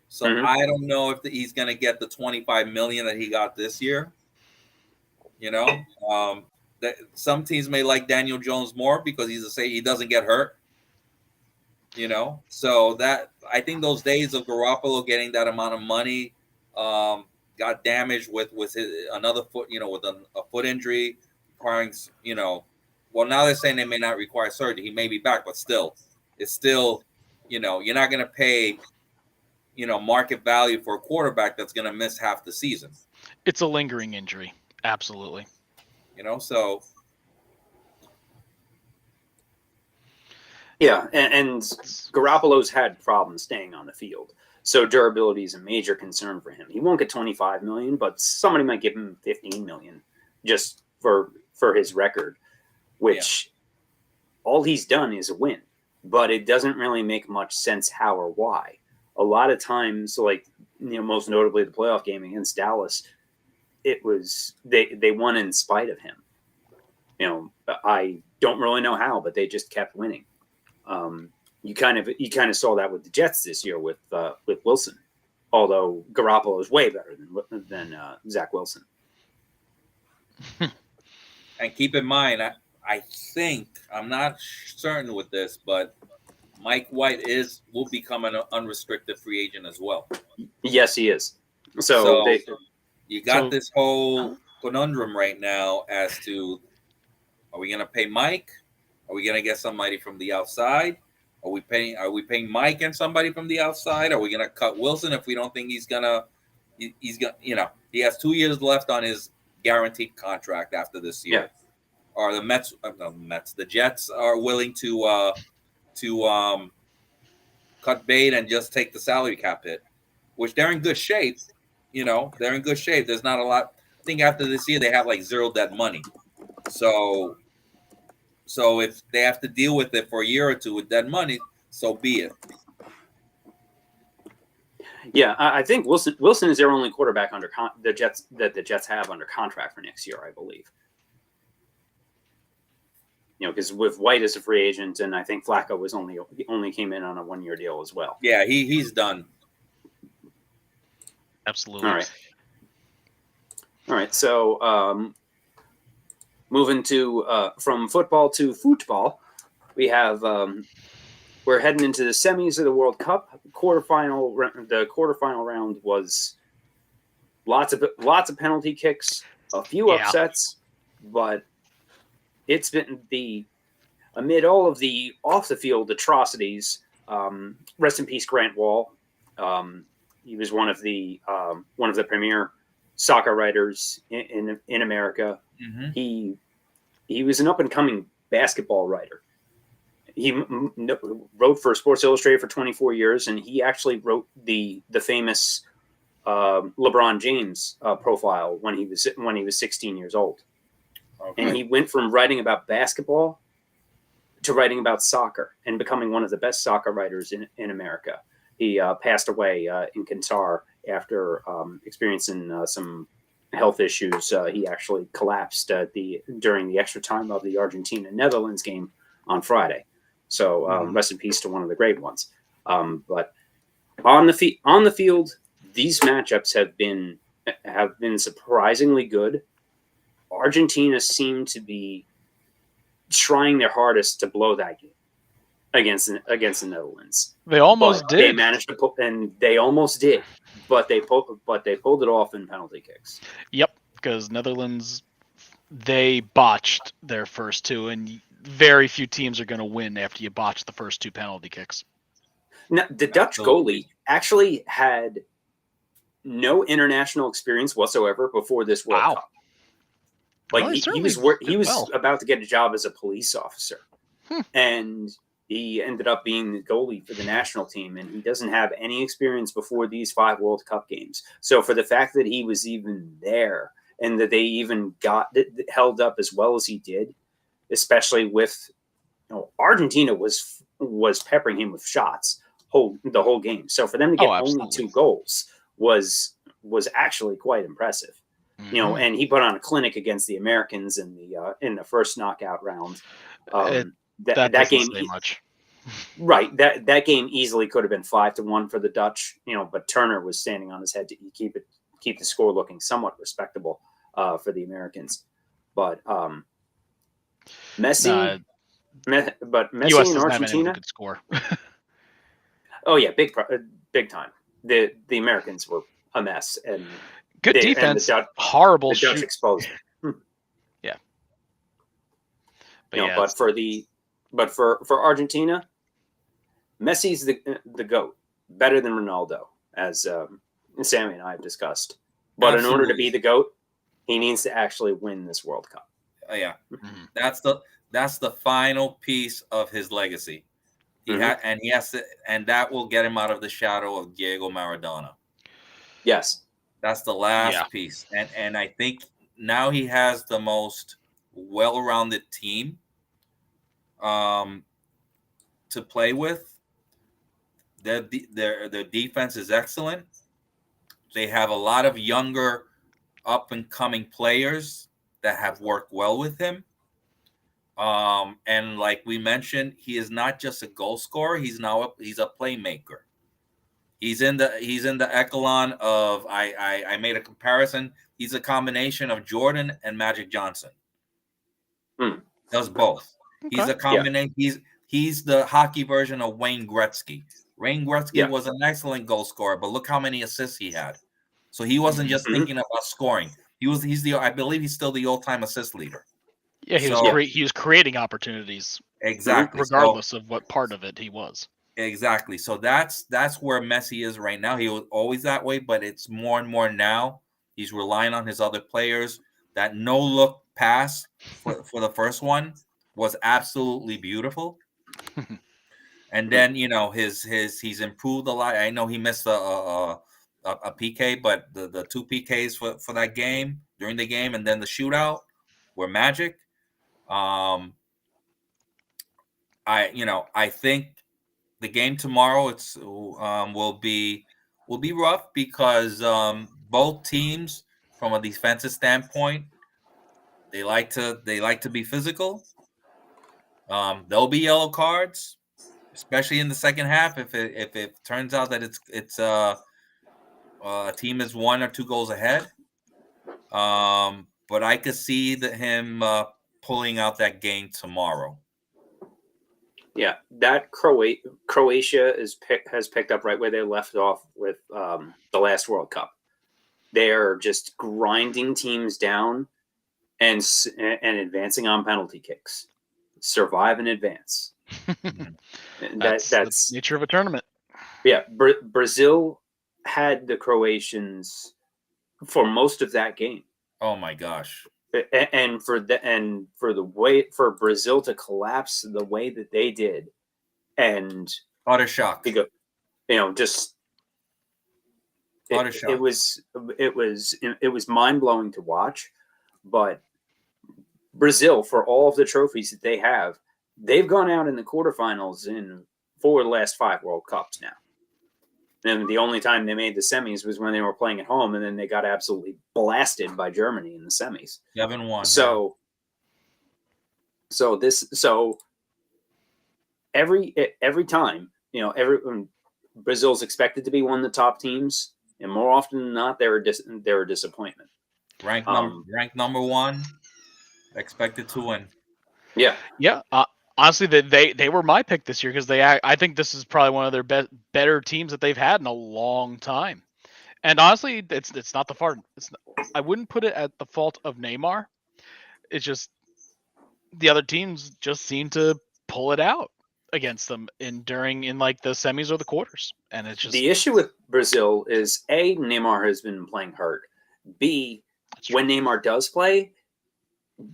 So I don't know if he's going to get the $25 million that he got this year. Some teams may like Daniel Jones more because he doesn't get hurt. So that I think those days of Garoppolo getting that amount of money got damaged with another foot, with a foot injury requiring, well, now they're saying they may not require surgery. He may be back, but still, it's still, you're not going to pay, market value for a quarterback that's going to miss half the season. It's a lingering injury. Absolutely. So. Yeah, and Garoppolo's had problems staying on the field, so durability is a major concern for him. He won't get $25 million, but somebody might give him $15 million just for his record, which all he's done is win. But it doesn't really make much sense how or why. A lot of times, like most notably the playoff game against Dallas, it was they won in spite of him. I don't really know how, but they just kept winning. You kind of saw that with the Jets this year with Wilson, although Garoppolo is way better than Zach Wilson. And keep in mind, I think I'm not certain with this, but Mike White will become an unrestricted free agent as well. Yes, he is. So you got this whole conundrum right now as to, are we going to pay Mike? Are we going to get somebody from the outside? Are we paying Mike and somebody from the outside? Are we going to cut Wilson if we don't think he has 2 years left on his guaranteed contract after this year? Yeah. Or the Jets are willing to cut bait and just take the salary cap hit, which they're in good shape. They're in good shape. There's not a lot. I think after this year they have like zero dead money. So if they have to deal with it for a year or two with dead money, so be it. Yeah, I think Wilson is their only quarterback under the Jets have under contract for next year, I believe. Because with White as a free agent, and I think Flacco was only came in on a 1-year deal as well. Yeah, he's done. Absolutely. All right. So moving to from football to football, we have we're heading into the semis of the World Cup. The quarterfinal round was lots of penalty kicks, a few upsets, but it's been amid all of the off the field atrocities. Rest in peace, Grant Wall. He was one of the premier soccer writers in America. Mm-hmm. He was an up and coming basketball writer. He wrote for Sports Illustrated for 24 years, and he actually wrote the famous LeBron James profile when he was 16 years old. Okay. And he went from writing about basketball to writing about soccer and becoming one of the best soccer writers in America. He passed away in Qatar after experiencing some health issues. He actually collapsed during the extra time of the Argentina-Netherlands game on Friday. So rest in peace to one of the great ones. But on the field, these matchups have been surprisingly good. Argentina seemed to be trying their hardest to blow that game against the Netherlands. They almost did. They managed to they almost did, but they pulled it off in penalty kicks. Yep, because Netherlands, they botched their first two, and very few teams are going to win after you botch the first two penalty kicks. Now, the Dutch goalie actually had no international experience whatsoever before this World Cup. Like he was about to get a job as a police officer, and he ended up being the goalie for the national team, and he doesn't have any experience before these 5 World Cup games. So for the fact that he was even there and that they even got held up as well as he did, especially with Argentina was peppering him with shots the whole game. So for them to get only 2 goals was actually quite impressive. Mm-hmm. And he put on a clinic against the Americans in the first knockout round. That game, much. Right? That game easily could have been 5-1 for the Dutch. But Turner was standing on his head to keep the score looking somewhat respectable for the Americans. But Messi, US and Argentina could score. Oh yeah, big time. The Americans were a mess, and Good defense, horrible the Dutch shoot. exposed them. Yeah. But for Argentina, Messi's the GOAT, better than Ronaldo, as Sammy and I have discussed. But in order to be the GOAT, he needs to actually win this World Cup. Yeah, that's the final piece of his legacy. He has to, and that will get him out of the shadow of Diego Maradona. Yes, that's the last piece, and I think now he has the most well-rounded team to play with. Their defense is excellent. They have a lot of younger, up-and-coming players that have worked well with him. And like we mentioned, he is not just a goal scorer. He's a playmaker. He's in the echelon of I made a comparison. He's a combination of Jordan and Magic Johnson. Does both. Okay. He's a combination. Yeah. He's the hockey version of Wayne Gretzky. Wayne Gretzky was an excellent goal scorer, but look how many assists he had. So he wasn't just thinking about scoring. I believe he's still the all-time assist leader. Yeah, he was creating opportunities. Exactly. Regardless of what part of it he was. Exactly. So that's where Messi is right now. He was always that way, but it's more and more now. He's relying on his other players. That no-look pass for the first one was absolutely beautiful. And then he's improved a lot. I know he missed a PK, but the two PKs for that game during the game and then the shootout were magic. I think the game tomorrow will be rough because both teams, from a defensive standpoint, they like to be physical. There'll be yellow cards, especially in the second half if it turns out that it's a team is 1 or 2 goals ahead. But I could see him pulling out that game tomorrow. Yeah, that Croatia has picked up right where they left off with the last World Cup. They're just grinding teams down and advancing on penalty kicks. Survive and advance. That's the nature of a tournament. Yeah, Brazil had the Croatians for most of that game. Oh my gosh. And for Brazil to collapse the way that they did, and utter shock. Just utter shock. It was mind blowing to watch. But Brazil, for all of the trophies that they have, they've gone out in the quarterfinals in 4 of the last 5 World Cups now. And the only time they made the semis was when they were playing at home, and then they got absolutely blasted by Germany in the semis. 7-1. So every time, Brazil's expected to be one of the top teams, and more often than not, they're a disappointment. Ranked number 1, expected to win. Yeah. Honestly, they were my pick this year because I think this is probably one of their better teams that they've had in a long time. And honestly, it's not the fault. I wouldn't put it at the fault of Neymar. It's just the other teams just seem to pull it out against them in like the semis or the quarters. And it's just the issue with Brazil is A, Neymar has been playing hurt. B, when Neymar does play,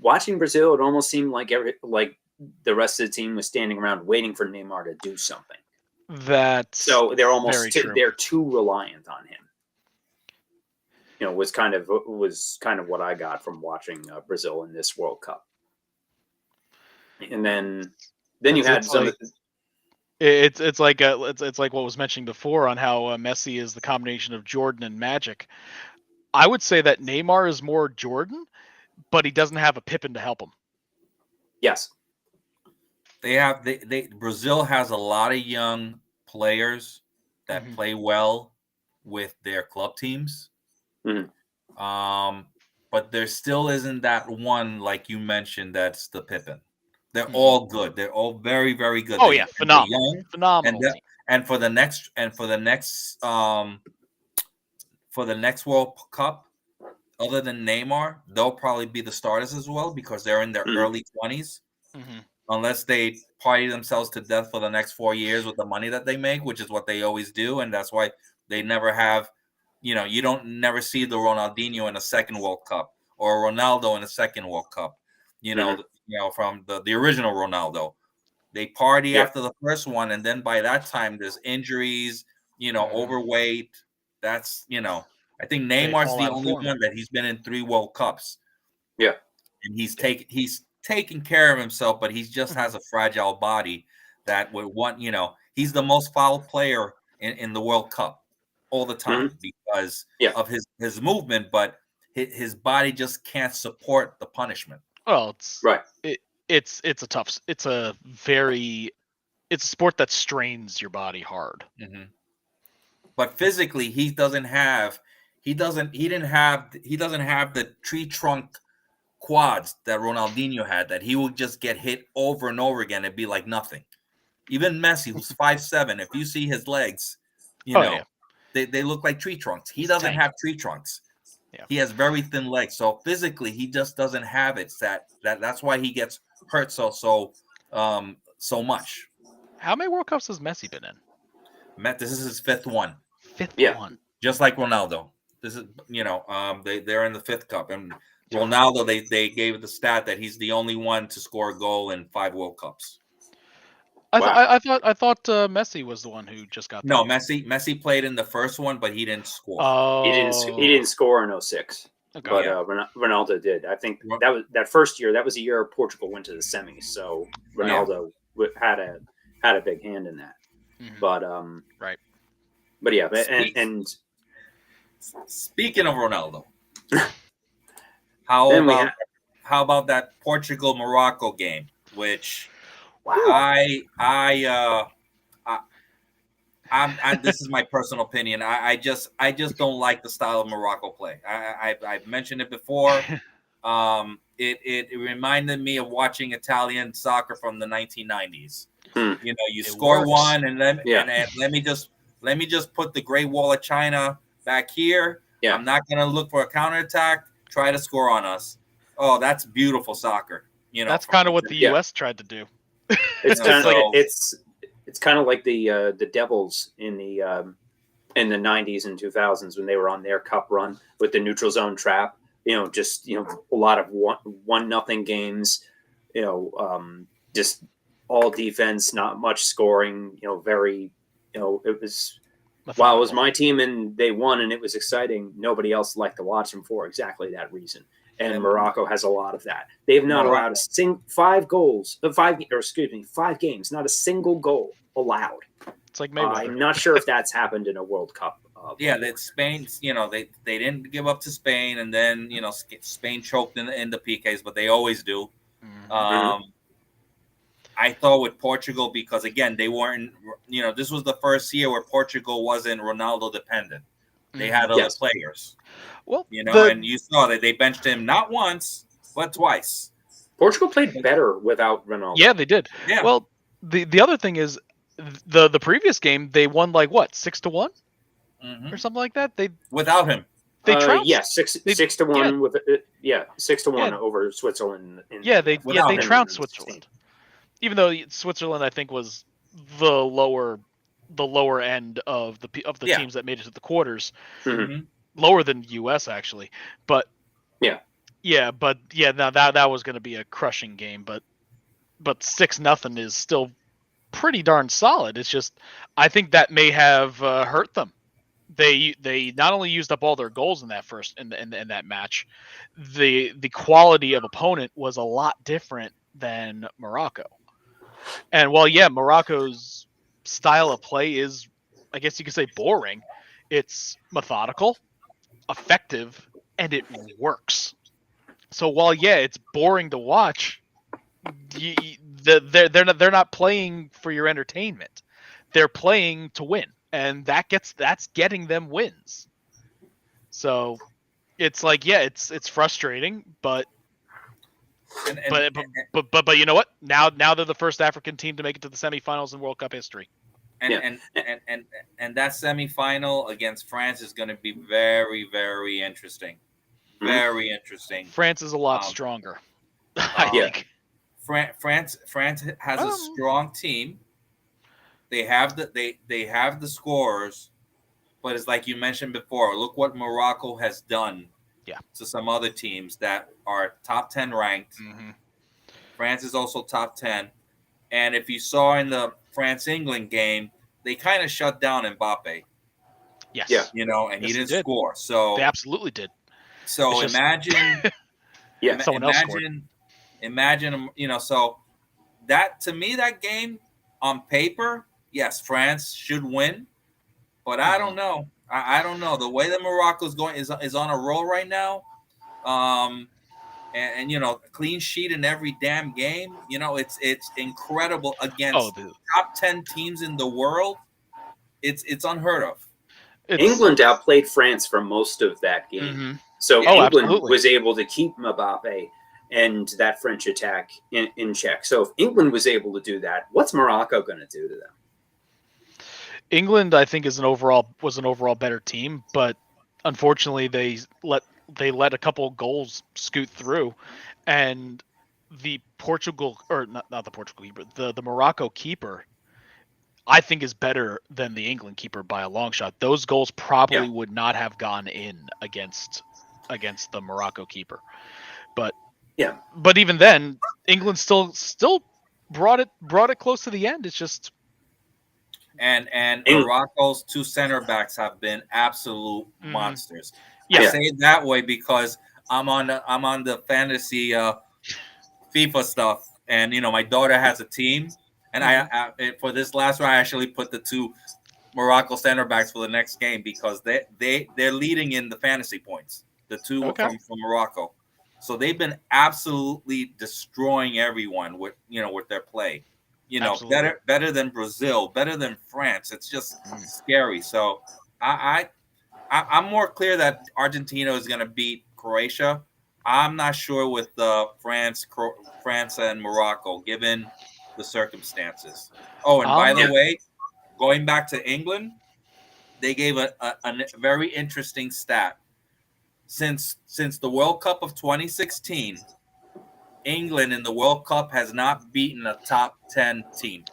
watching Brazil, it almost seemed like the rest of the team was standing around waiting for Neymar to do something. So they're almost they're too reliant on him. Was kind of what I got from watching Brazil in this World Cup. And then you had some. It's like what was mentioned before on how Messi is the combination of Jordan and Magic. I would say that Neymar is more Jordan, but he doesn't have a Pippen to help him. Yes. Brazil has a lot of young players that play well with their club teams. But there still isn't that one, like you mentioned, that's the Pippen. They're all good. They're all very, very good. Oh, phenomenal. Phenomenal. And for the next World Cup, other than Neymar, they'll probably be the starters as well because they're in their early 20s. Mm-hmm. Unless they party themselves to death for the next 4 years with the money that they make, which is what they always do, and that's why they never have, you don't never see the Ronaldinho in a second World Cup or Ronaldo in a second World Cup. From the original Ronaldo, they party after the first one, and then by that time there's injuries, overweight. That's I think Neymar's the only one that he's been in 3 World Cups. Yeah, and he's taking care of himself, but he just has a fragile body that would want, he's the most fouled player in the World Cup all the time because of his movement, but his body just can't support the punishment. Well, it's right. It's a sport that strains your body hard. Mm-hmm. But physically, he doesn't have the tree trunk quads that Ronaldinho had, that he would just get hit over and over again and be like nothing. Even Messi, who's 5'7", if you see his legs, they look like tree trunks. He doesn't have tree trunks. Yeah. He has very thin legs, so physically he just doesn't have it. That's why he gets hurt so much. How many World Cups has Messi been in? This is his 5th one. Fifth one. Just like Ronaldo. This is they're in the 5th cup, and Ronaldo they gave the stat that he's the only one to score a goal in 5 World Cups. I thought Messi was the one who just got. No, Messi played in the first one, but he didn't score. Oh, he didn't score in 2006. Okay. But Ronaldo did. I think that first year. That was the year Portugal went to the semis. So Ronaldo had a big hand in that. Mm-hmm. But right. But yeah, and speaking of Ronaldo, how about that Portugal-Morocco game, which this is my personal opinion. I just don't like the style of Morocco play. I've mentioned it before. It reminded me of watching Italian soccer from the 1990s. You score one, and let me just put the Great Wall of China back here. Yeah. I'm not going to look for a counterattack. Try to score on us. Oh, that's beautiful soccer. That's kind of what the U.S. tried to do. It's kind of it's kind of like the Devils in the 90s and 2000s when they were on their cup run with the neutral zone trap. Just a lot of 1-0 games. Just all defense, not much scoring. Very. It was while it was my team and they won and it was exciting. Nobody else liked to watch them for exactly that reason. And Morocco has a lot of that. They've not allowed 5 games, not a single goal allowed. It's like Mayweather. I'm not sure if that's happened in a World Cup. That Spain, they didn't give up to Spain, and then Spain choked in the PKs, but they always do. Mm-hmm. I thought with Portugal, because again they weren't, this was the first year where Portugal wasn't Ronaldo dependent. They had other players. Well, and you saw that they benched him not once but twice. Portugal played better without Ronaldo. Yeah, they did. Yeah. Well, the other thing is the previous game they won 6-1 or something like that. They without him. They trounced. 6-1 with 6-1 over Switzerland. They trounced Switzerland. Even though Switzerland, I think, was the lower end of the teams that made it to the quarters, lower than U.S. actually. But that was going to be a crushing game. But 6-0 is still pretty darn solid. It's just I think that may have hurt them. They not only used up all their goals in that in that match, the quality of opponent was a lot different than Morocco. And while Morocco's style of play is, I guess you could say, boring, it's methodical, effective, and it works. So while it's boring to watch, they're not playing for your entertainment. They're playing to win, and that's getting them wins. So it's it's frustrating, but you know what? Now they're the first African team to make it to the semifinals in World Cup history. And, and that semifinal against France is going to be very, very interesting. Very interesting. France is a lot Um, stronger, I Yeah. think. France has a strong team. They have the scorers, but it's like you mentioned before. Look what Morocco has done to some other teams that are top 10 ranked. France is also top 10. And if you saw in the France-England game, they kind of shut down Mbappe. Yes. Yeah. You know, and he Yes, didn't score. So they absolutely did. So It's just- imagine, someone else scored. imagine, you know. So that, to me, that game on paper, yes, France should win, but I don't know. I don't know. The way that Morocco's going is on a roll right now. And you know, clean sheet in every damn game. You know, it's incredible against top 10 teams in the world. It's unheard of. England outplayed France for most of that game. So England absolutely. was able to keep Mbappe and that French attack in check. So if England was able to do that, what's Morocco going to do to them? England, I think, was an overall better team, but unfortunately they let a couple goals scoot through, and the Portugal, or not the Portugal keeper, the Morocco keeper, I think is better than the England keeper by a long shot. Those goals probably would not have gone in against the Morocco keeper, but even then, England still brought it close to the end. It's just. And Morocco's two center backs have been absolute monsters. Yeah. I say it that way because I'm on the fantasy FIFA stuff, and you know my daughter has a team, and I for this last round I actually put the two Morocco center backs for the next game because they're leading in the fantasy points. The two from Morocco, so they've been absolutely destroying everyone with their play. You know, better than Brazil, better than France. It's just scary. So I'm more clear that Argentina is going to beat Croatia. I'm not sure with France and Morocco, given the circumstances. Oh, and by the way, going back to England, they gave a very interesting stat. Since the World Cup of 2016, England in the World Cup has not beaten a top 10 team.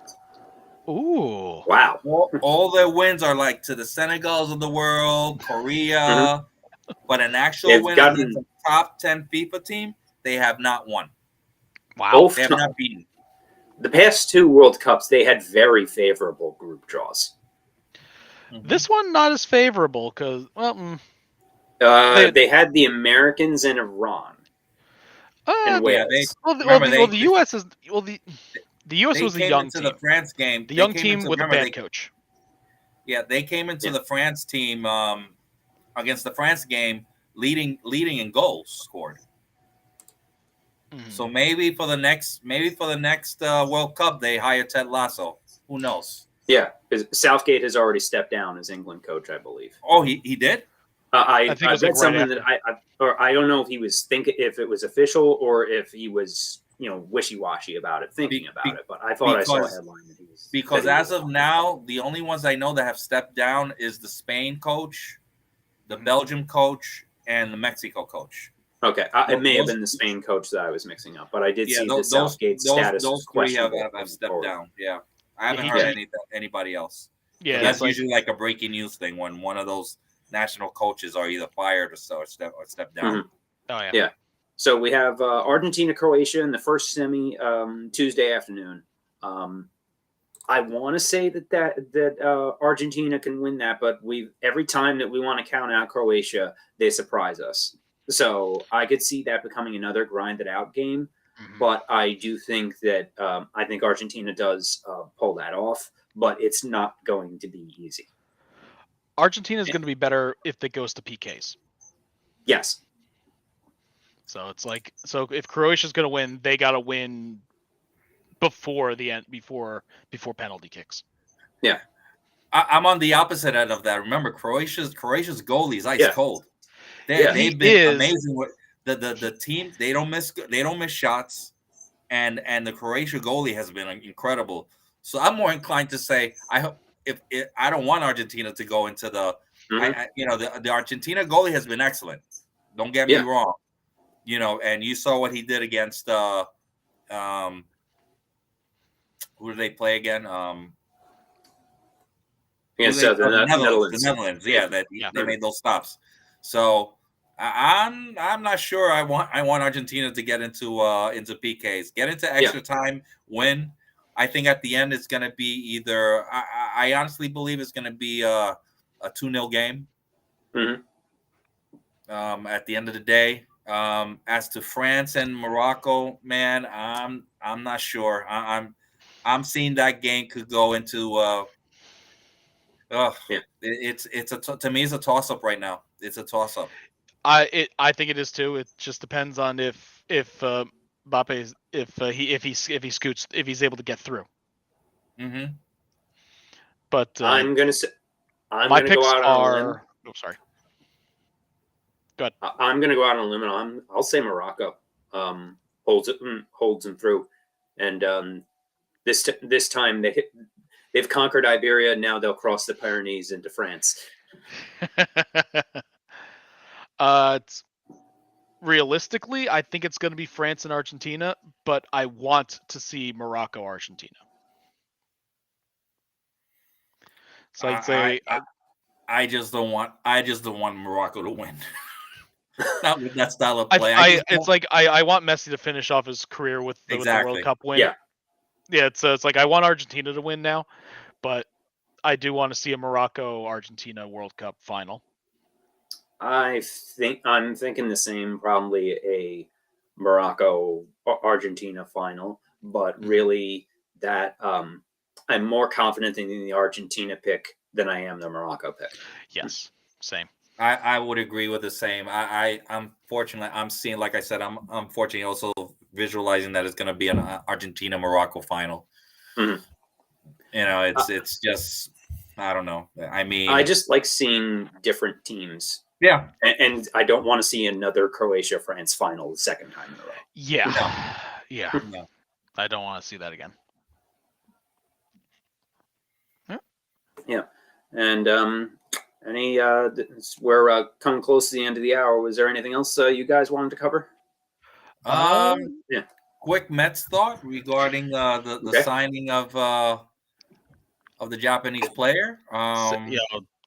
Ooh. Wow. All their wins are like to the Senegals of the world, Korea, but an actual win against a top 10 FIFA team, they have not won. Wow. They have not beaten. The past two World Cups, they had very favorable group draws. This one not as favorable because, they had the Americans and Iran. And Wales. The U.S. is the U.S. was a young team. The France game, the young team with a bad coach. Yeah, they came into the France team against the France game, leading in goals scored. So maybe for the next World Cup they hire Ted Lasso. Who knows? Yeah, because Southgate has already stepped down as England coach, I believe. Oh, he did. I think read something that I don't know if he was if it was official or if he was wishy-washy about it, thinking about it. But I thought I saw a headline that he was. Because as of now, the only ones I know that have stepped down is the Spain coach, the Belgium coach, and the Mexico coach. Okay, it may have been the Spain coach that I was mixing up, but I did see the Southgate status. Those three have stepped down. Yeah, I haven't heard anybody else. Yeah, that's usually like a breaking news thing when one of those national coaches are either fired or step down. Oh yeah. Yeah. So we have Argentina, Croatia in the first semi Tuesday afternoon. I want to say that Argentina can win that, but every time that we want to count out Croatia, they surprise us. So I could see that becoming another grinded out game, but I do think that I think Argentina does pull that off, but it's not going to be easy. Argentina is going to be better if it goes to PKs. Yes. So it's like, if Croatia's going to win, they got to win before the end, before penalty kicks. Yeah, I'm on the opposite end of that. Remember, Croatia's goalie is ice cold. They've been amazing with the team. They don't miss shots, and the Croatia goalie has been incredible. So I'm more inclined to say, I hope I don't want Argentina to go into the, Mhm. the Argentina goalie has been excellent. Don't get me wrong, and you saw what he did against who do they play again? Against The Netherlands. The Netherlands. Netherlands. Yeah, Yeah. they made those stops. So I'm not sure. I want Argentina to get into PKs, get into extra time, win. I think at the end it's going to be either. I honestly believe it's going to be a 2-0 game. Mhm. At the end of the day, as to France and Morocco, man, I'm not sure. I'm seeing that game could go into. To me it's a toss up right now. It's a toss up. I think it is too. It just depends on if Mbappe if he's able to get through. Mm-hmm. But I'm gonna my go picks out on a limb. are. Oh, sorry. Go ahead. I'm gonna go out on a limb, and I'll say Morocco holds them through, and this time they've conquered Iberia. Now they'll cross the Pyrenees into France. It's, realistically, I think it's going to be France and Argentina, but I want to see Morocco Argentina. So I'd say I just don't want Morocco to win. Not with that style of play. I want Messi to finish off his career with the World Cup win. Yeah. It's like I want Argentina to win now, but I do want to see a Morocco Argentina World Cup final. I'm thinking the same, probably a Morocco Argentina final, but really that I'm more confident in the Argentina pick than I am the Morocco pick. Yes, same. I would agree with the same. I'm fortunately I'm seeing, like I said, I'm unfortunately also visualizing that it's going to be an Argentina Morocco final. Mm-hmm. It's just, I don't know. I mean, I just like seeing different teams. Yeah, and I don't want to see another Croatia France final the second time in a row. Yeah. No. I don't want to see that again. Yeah, and we're coming close to the end of the hour. Was there anything else you guys wanted to cover? Yeah. Quick Mets thought regarding the signing of the Japanese player.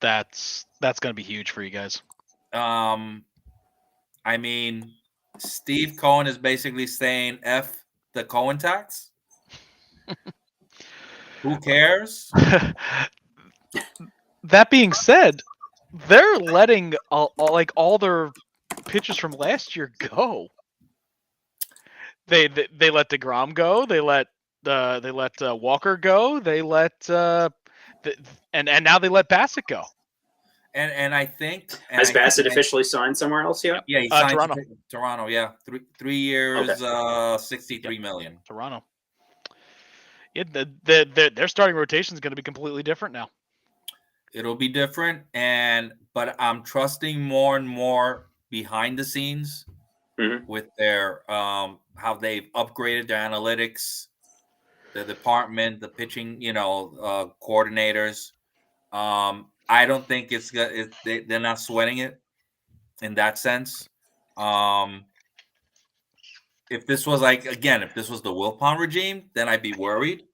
That's going to be huge for you guys. I mean, Steve Cohen is basically saying F the Cohen tax. Who cares? That being said, they're letting all their pitchers from last year go. They let DeGrom go. They let Walker go. They let and now they let Bassett go. And I think has Bassett officially signed somewhere else yet? Yeah, he signed Toronto. Toronto. Yeah, 3 years, okay. $63 million. Toronto. Yeah, their starting rotation is going to be completely different now. It'll be different, but I'm trusting more and more behind the scenes with their how they've upgraded their analytics, the department, the pitching, coordinators. I don't think they're not sweating it in that sense. If this was if this was the Wilpon regime, then I'd be worried.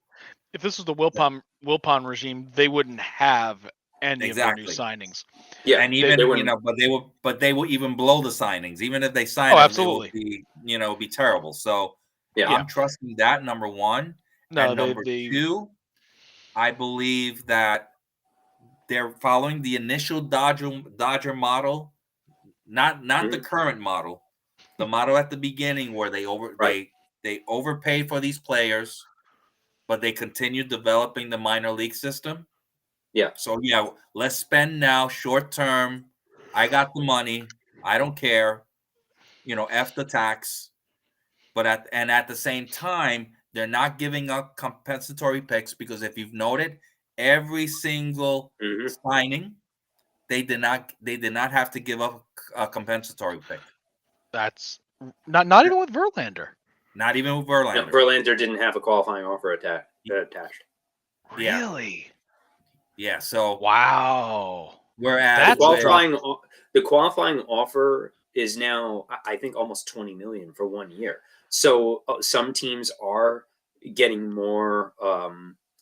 If this was the Wilpon regime, they wouldn't have any of their new signings. Yeah, and even but they will even blow the signings. Even if they sign absolutely. It will be terrible. So yeah, I'm trusting that, number one. No, and number two, I believe that they're following the initial Dodger model, not the current model, the model at the beginning where they overpaid for these players, but they continued developing the minor league system. Yeah. So let's spend now short term. I got the money. I don't care. F the tax. But at the same time, they're not giving up compensatory picks, because if you've noted, every single signing, they did not have to give up a compensatory pick. That's not even with Verlander. Not even with Verlander. No, Verlander didn't have a qualifying offer attached. Really? Yeah. So Wow. whereas That's The qualifying offer is now, I think, almost 20 million for 1 year. So some teams are getting more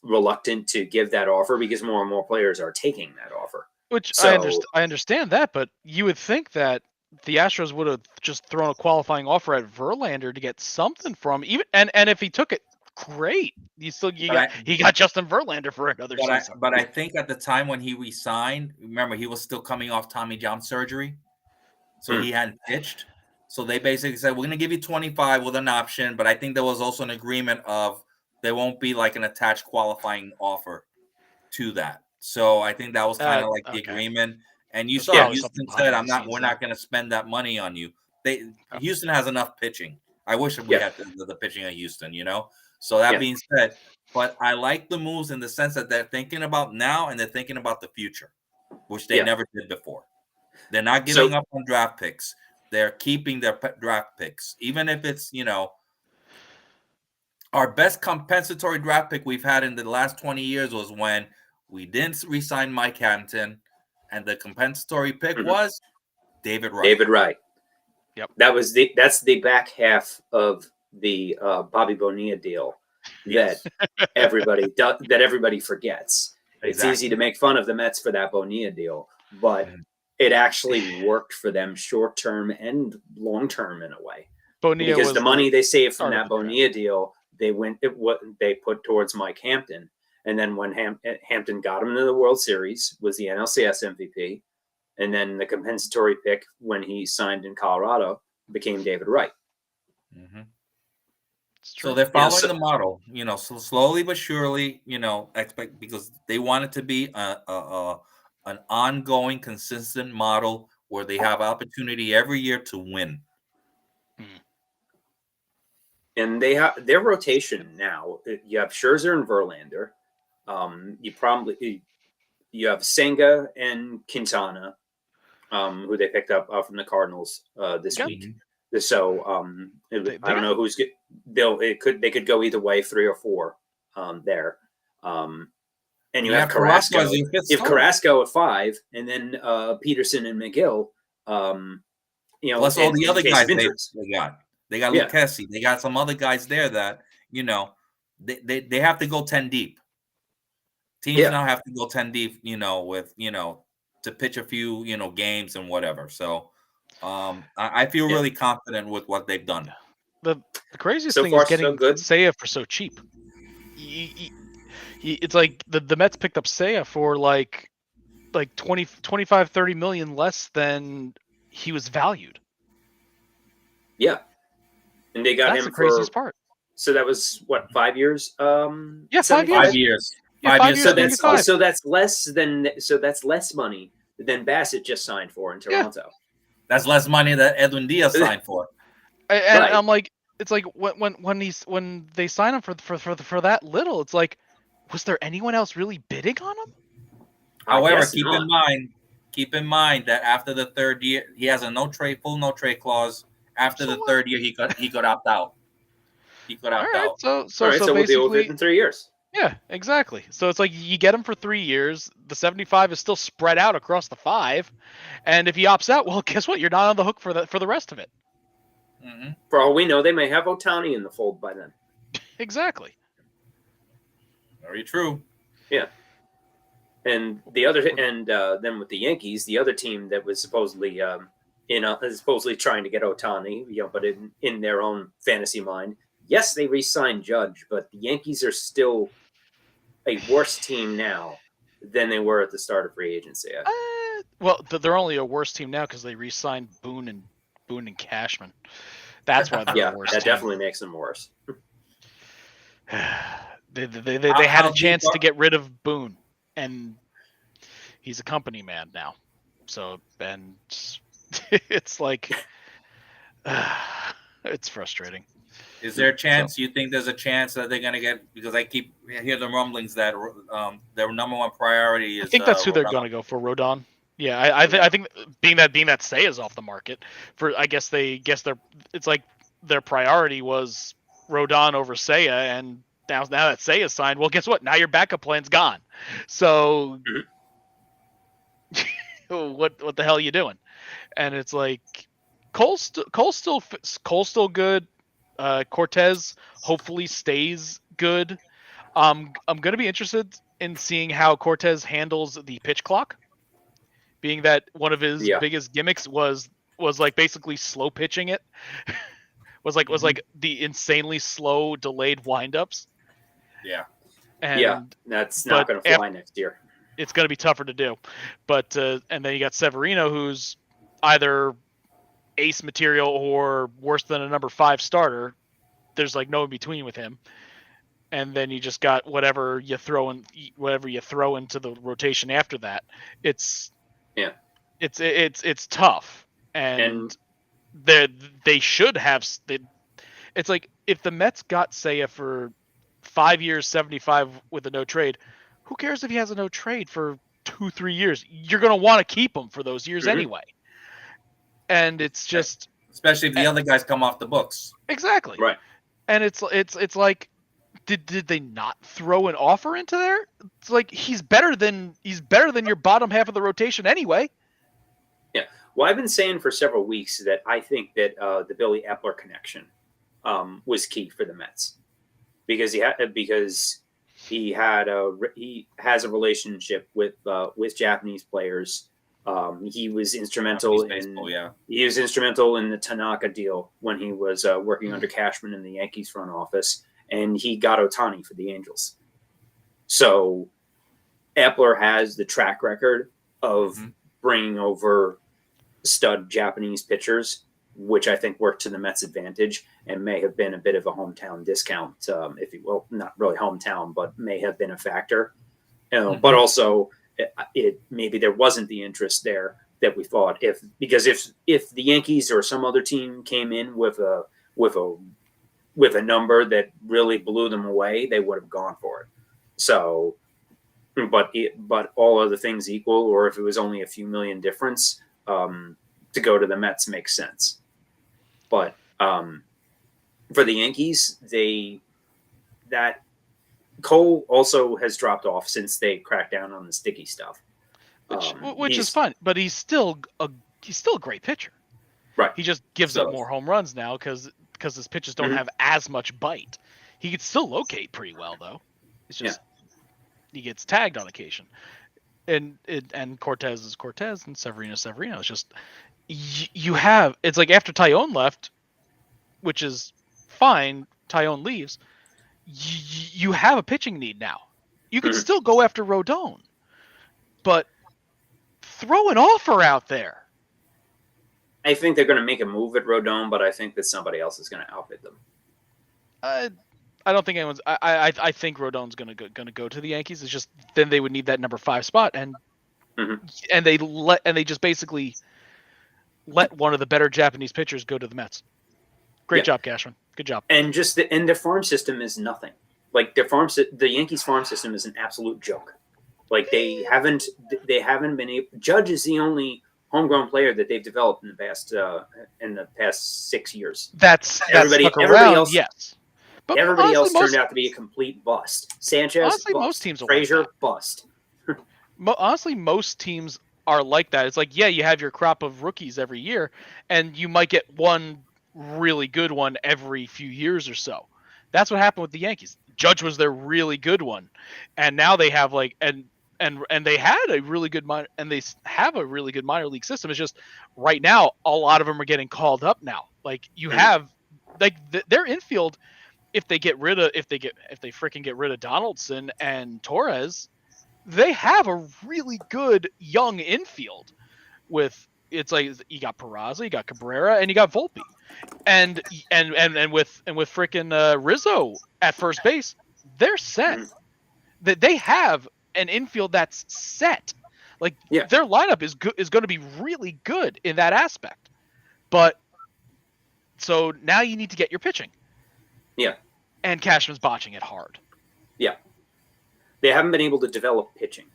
reluctant to give that offer because more and more players are taking that offer. Which So I understand that, but you would think that the Astros would have just thrown a qualifying offer at Verlander to get something from even, and if he took it, great. He got Justin Verlander for another season. But I think at the time when he resigned, remember he was still coming off Tommy John surgery, so he hadn't pitched. So they basically said, "We're going to give you 25 with an option," but I think there was also an agreement of there won't be like an attached qualifying offer to that. So I think that was kind of like the Okay. agreement. And There's Houston probably something said, behind the We're scenes not there. going to spend that money on you." Houston has enough pitching. I wish we had the pitching of Houston, So that being said, but I like the moves in the sense that they're thinking about now and they're thinking about the future, which they never did before. They're not giving up on draft picks. They're keeping their draft picks, even if it's, our best compensatory draft pick we've had in the last 20 years was when we didn't re-sign Mike Hampton, and the compensatory pick was David Wright. David Wright. Yep. That's the back half of the Bobby Bonilla deal that everybody forgets. Exactly. It's easy to make fun of the Mets for that Bonilla deal, but it actually worked for them short term and long term in a way. Bonilla because was the money they saved from start of that the draft. Bonilla deal, they put towards Mike Hampton, and then when Hampton got him to the World Series, was the NLCS MVP, and then the compensatory pick when he signed in Colorado became David Wright. Mm-hmm. So they're following the model, so slowly but surely, because they want it to be an ongoing, consistent model where they have opportunity every year to win. And they have their rotation now. You have Scherzer and Verlander. You have Senga and Quintana, who they picked up from the Cardinals this week. So I don't know who's good. They could go either way, 3 or 4 there. And you have Carrasco. You have Carrasco at 5, and then Peterson and McGill. Plus all the other guys they got. They got Lucchesi. They got some other guys there that they have to go 10 deep. Teams now have to go 10 deep. With to pitch a few games and whatever. So I feel really confident with what they've done. The craziest thing is getting Seiya for so cheap. It's like the Mets picked up Seiya for like 20, 25, 30 million less than he was valued. Yeah. And they got him the craziest part. So that was what, 5 years? 5 years. 5 years. Yeah, 5 years. So that's less money than Bassett just signed for in Toronto. Yeah. That's less money that Edwin Diaz signed for. And I'm like, it's like when they sign him for that little, it's like, was there anyone else really bidding on him? However, keep in mind that after the 3rd year, he has a full no trade clause. After the 3rd year, he could opt out. He could opt out. So we'll deal with it in 3 years. Yeah, exactly. So it's like you get him for 3 years. The 75 is still spread out across the 5, and if he opts out, well, guess what? You're not on the hook for the rest of it. Mm-hmm. For all we know, they may have Ohtani in the fold by then. Exactly. Very true. Yeah. And then with the Yankees, the other team that was supposedly supposedly trying to get Ohtani, but in their own fantasy mind, yes, they re-signed Judge, but the Yankees are still a worse team now than they were at the start of free agency. Well, they're only a worse team now because they re-signed Boone and Cashman. That's why they're a worse team. That definitely makes them worse. They had a chance to get rid of Boone, and he's a company man now. So, and it's like, it's frustrating. Is there a chance? You think there's a chance that they're going to get? Because I hear the rumblings that their number one priority is. I think that's who they're going to go for, Rodon. Yeah, I think being that Seiya is off the market, it's like their priority was Rodon over Seiya, and now that Seiya's signed, well, guess what? Now your backup plan's gone. So what the hell are you doing? And it's like Cole's still good. Cortez hopefully stays good. I'm gonna be interested in seeing how Cortez handles the pitch clock, being that one of his biggest gimmicks was like basically slow pitching it. was like the insanely slow delayed windups. Yeah. And that's not going to fly next year. It's going to be tougher to do. But and then you got Severino, who's either ace material or worse than a number 5 starter. There's like no in between with him. And then you just got whatever you throw into the rotation after that. It's tough. And they should have. It's like if the Mets got Seiya for 5 years, 75 with a no trade, who cares if he has a no trade for 2-3 years? You're going to want to keep him for those years anyway. And it's just, especially if the other guys come off the books. Exactly. Right. And it's like, did they not throw an offer into there? It's like he's better than your bottom half of the rotation anyway. Yeah. Well, I've been saying for several weeks that I think that the Billy Epler connection was key for the Mets because he has a relationship with Japanese players. He was instrumental He was instrumental in the Tanaka deal when he was working under Cashman in the Yankees front office, and he got Ohtani for the Angels. So Epler has the track record of bringing over stud Japanese pitchers, which I think worked to the Mets' advantage and may have been a bit of a hometown discount, if you will, not really hometown, but may have been a factor. But also, maybe there wasn't the interest there that we thought. Because if the Yankees or some other team came in with a number that really blew them away, they would have gone for it. So, but all other things equal, or if it was only a few million difference, to go to the Mets makes sense. But for the Yankees, that Cole also has dropped off since they cracked down on the sticky stuff, which is fun. But he's still a great pitcher. Right. He just gives up more home runs now because his pitches don't have as much bite. He can still locate pretty well though. It's just he gets tagged on occasion. And Cortez is Cortez and Severino. It's just it's like after Tyone left, which is fine. Tyone leaves. You have a pitching need now. You can still go after Rodon, but throw an offer out there. I think they're going to make a move at Rodon, but I think that somebody else is going to outbid them. I don't think anyone's. I think Rodon's going to go to the Yankees. It's just then they would need that number 5 spot, and they just basically let one of the better Japanese pitchers go to the Mets. Great job, Cashman. Good job. And their farm system is nothing. Like the Yankees farm system is an absolute joke. Like they haven't been able. Judge is the only homegrown player that they've developed in the past 6 years. Everybody else. Yes. But everybody else turned out to be a complete bust. Sanchez, honestly, bust. Most teams are Frazier, like that. Bust. Honestly, most teams are like that. It's like, you have your crop of rookies every year, and you might get one really good one every few years or so. That's what happened with the Yankees. Judge was their really good one, and now they have and they had a really good they have a really good minor league system. It's just right now a lot of them are getting called up now. Like you have their infield. If they freaking get rid of Donaldson and Torres, they have a really good young infield. It's like you got Peraza, you got Cabrera, and you got Volpe, and with freaking Rizzo at first base, they're set. That they have an infield that's set. Like their lineup is going to be really good in that aspect. But so now you need to get your pitching. Yeah. And Cashman's botching it hard. Yeah. They haven't been able to develop pitching.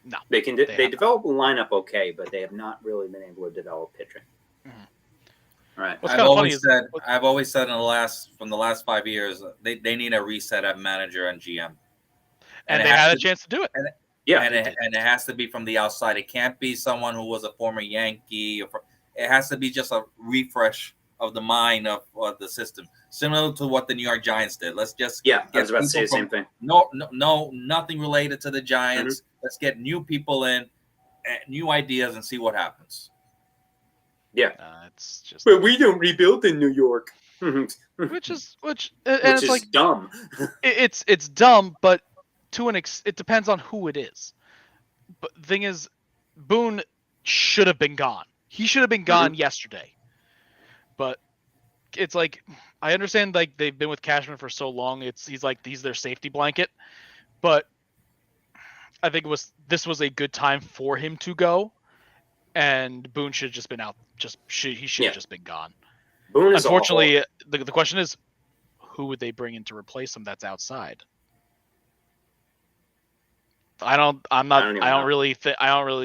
No. They develop a lineup okay, but they have not really been able to develop pitching. All right. What's I've kind of funny always is said from the last 5 years, they need a reset at manager and GM. and it they has had a to- chance to do it. Yeah, and it has to be from the outside. It can't be someone who was a former Yankee. It has to be just a refresh of the mind of the system, similar to what the New York Giants did. Let's just I get was about to say the people same thing. no, nothing related to the Giants. Let's get new people in, new ideas, and see what happens. It's just But we don't rebuild in New York, which which it's is like dumb. it's dumb, but it depends on who it is. But the thing is, Boone should have been gone. He should have been gone yesterday. But it's like, I understand like they've been with Cashman for so long. He's their safety blanket. But I think this was a good time for him to go, and Boone should have just been out. He should have just been gone. Boone is Unfortunately, awful. the question is, who would they bring in to replace him that's outside? I don't really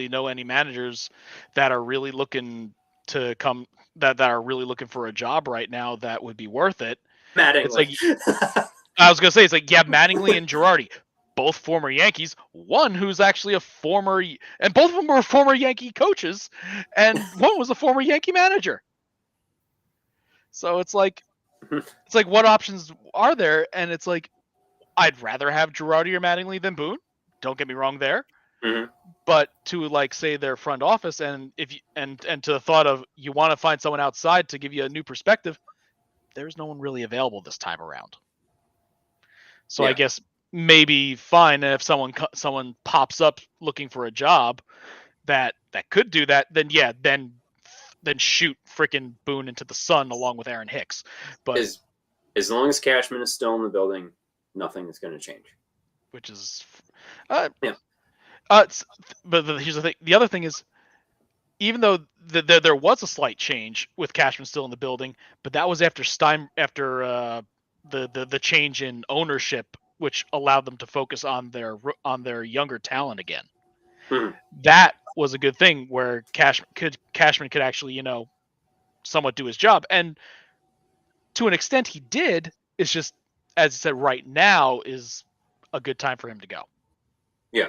know any managers that are really looking to come that are really looking for a job right now that would be worth it. Mattingly. It's like I was gonna say, it's like, yeah, Mattingly and Girardi, both former Yankees. One who's actually and both of them were former Yankee coaches, and one was a former Yankee manager. So it's like what options are there? And it's like, I'd rather have Girardi or Mattingly than Boone. Don't get me wrong there. But to like say their front office, and if you, and to the thought of you want to find someone outside to give you a new perspective, there's no one really available this time around. So I guess maybe fine if someone pops up looking for a job that could do that, then shoot freaking Boone into the sun along with Aaron Hicks. But as long as Cashman is still in the building, nothing is going to change. Which is yeah. But here's the thing. The other thing is, even though there was a slight change with Cashman still in the building, but that was after the change in ownership, which allowed them to focus on their younger talent again. That was a good thing where Cashman could actually, somewhat do his job, and to an extent he did. It's just, as I said, right now is a good time for him to go. Yeah.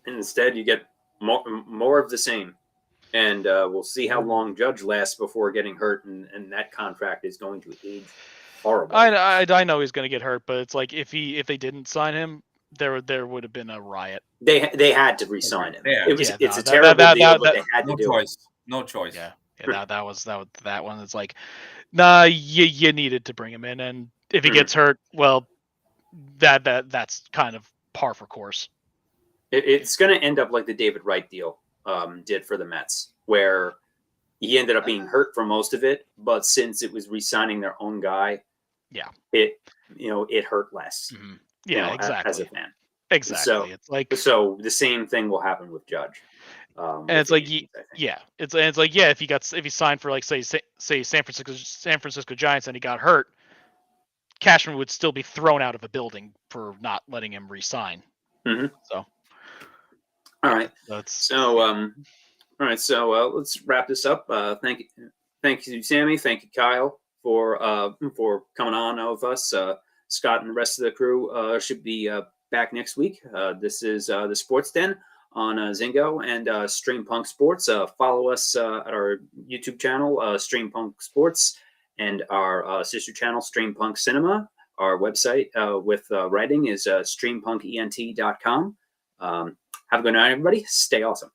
And instead, you get more of the same. And we'll see how long Judge lasts before getting hurt, and that contract is going to age horrible. I know he's going to get hurt, but it's like if they didn't sign him, there would have been a riot. They had to re-sign him. Yeah. It's a terrible deal, but they had to do it. No choice. Yeah. That one. It's like, nah, you needed to bring him in, and if he gets hurt, well, that's kind of par for course. It's going to end up like the David Wright deal did for the Mets, where he ended up being hurt for most of it, but since it was re-signing their own guy, it hurt less. Mm-hmm. Yeah, exactly. As a fan, exactly. So it's like, so the same thing will happen with Judge. And it's like, if he signed for like say San Francisco Giants and he got hurt, Cashman would still be thrown out of a building for not letting him re-sign. So. All right. So let's wrap this up. Thank you, Sammy. Thank you, Kyle, for coming on with us. Scott and the rest of the crew should be back next week. This is the Sports Den on Zingo and Stream Punk Sports. Follow us at our YouTube channel, Stream Punk Sports, and our sister channel, Stream Punk Cinema. Our website with writing is streampunkent.com. Have a good night, everybody. Stay awesome.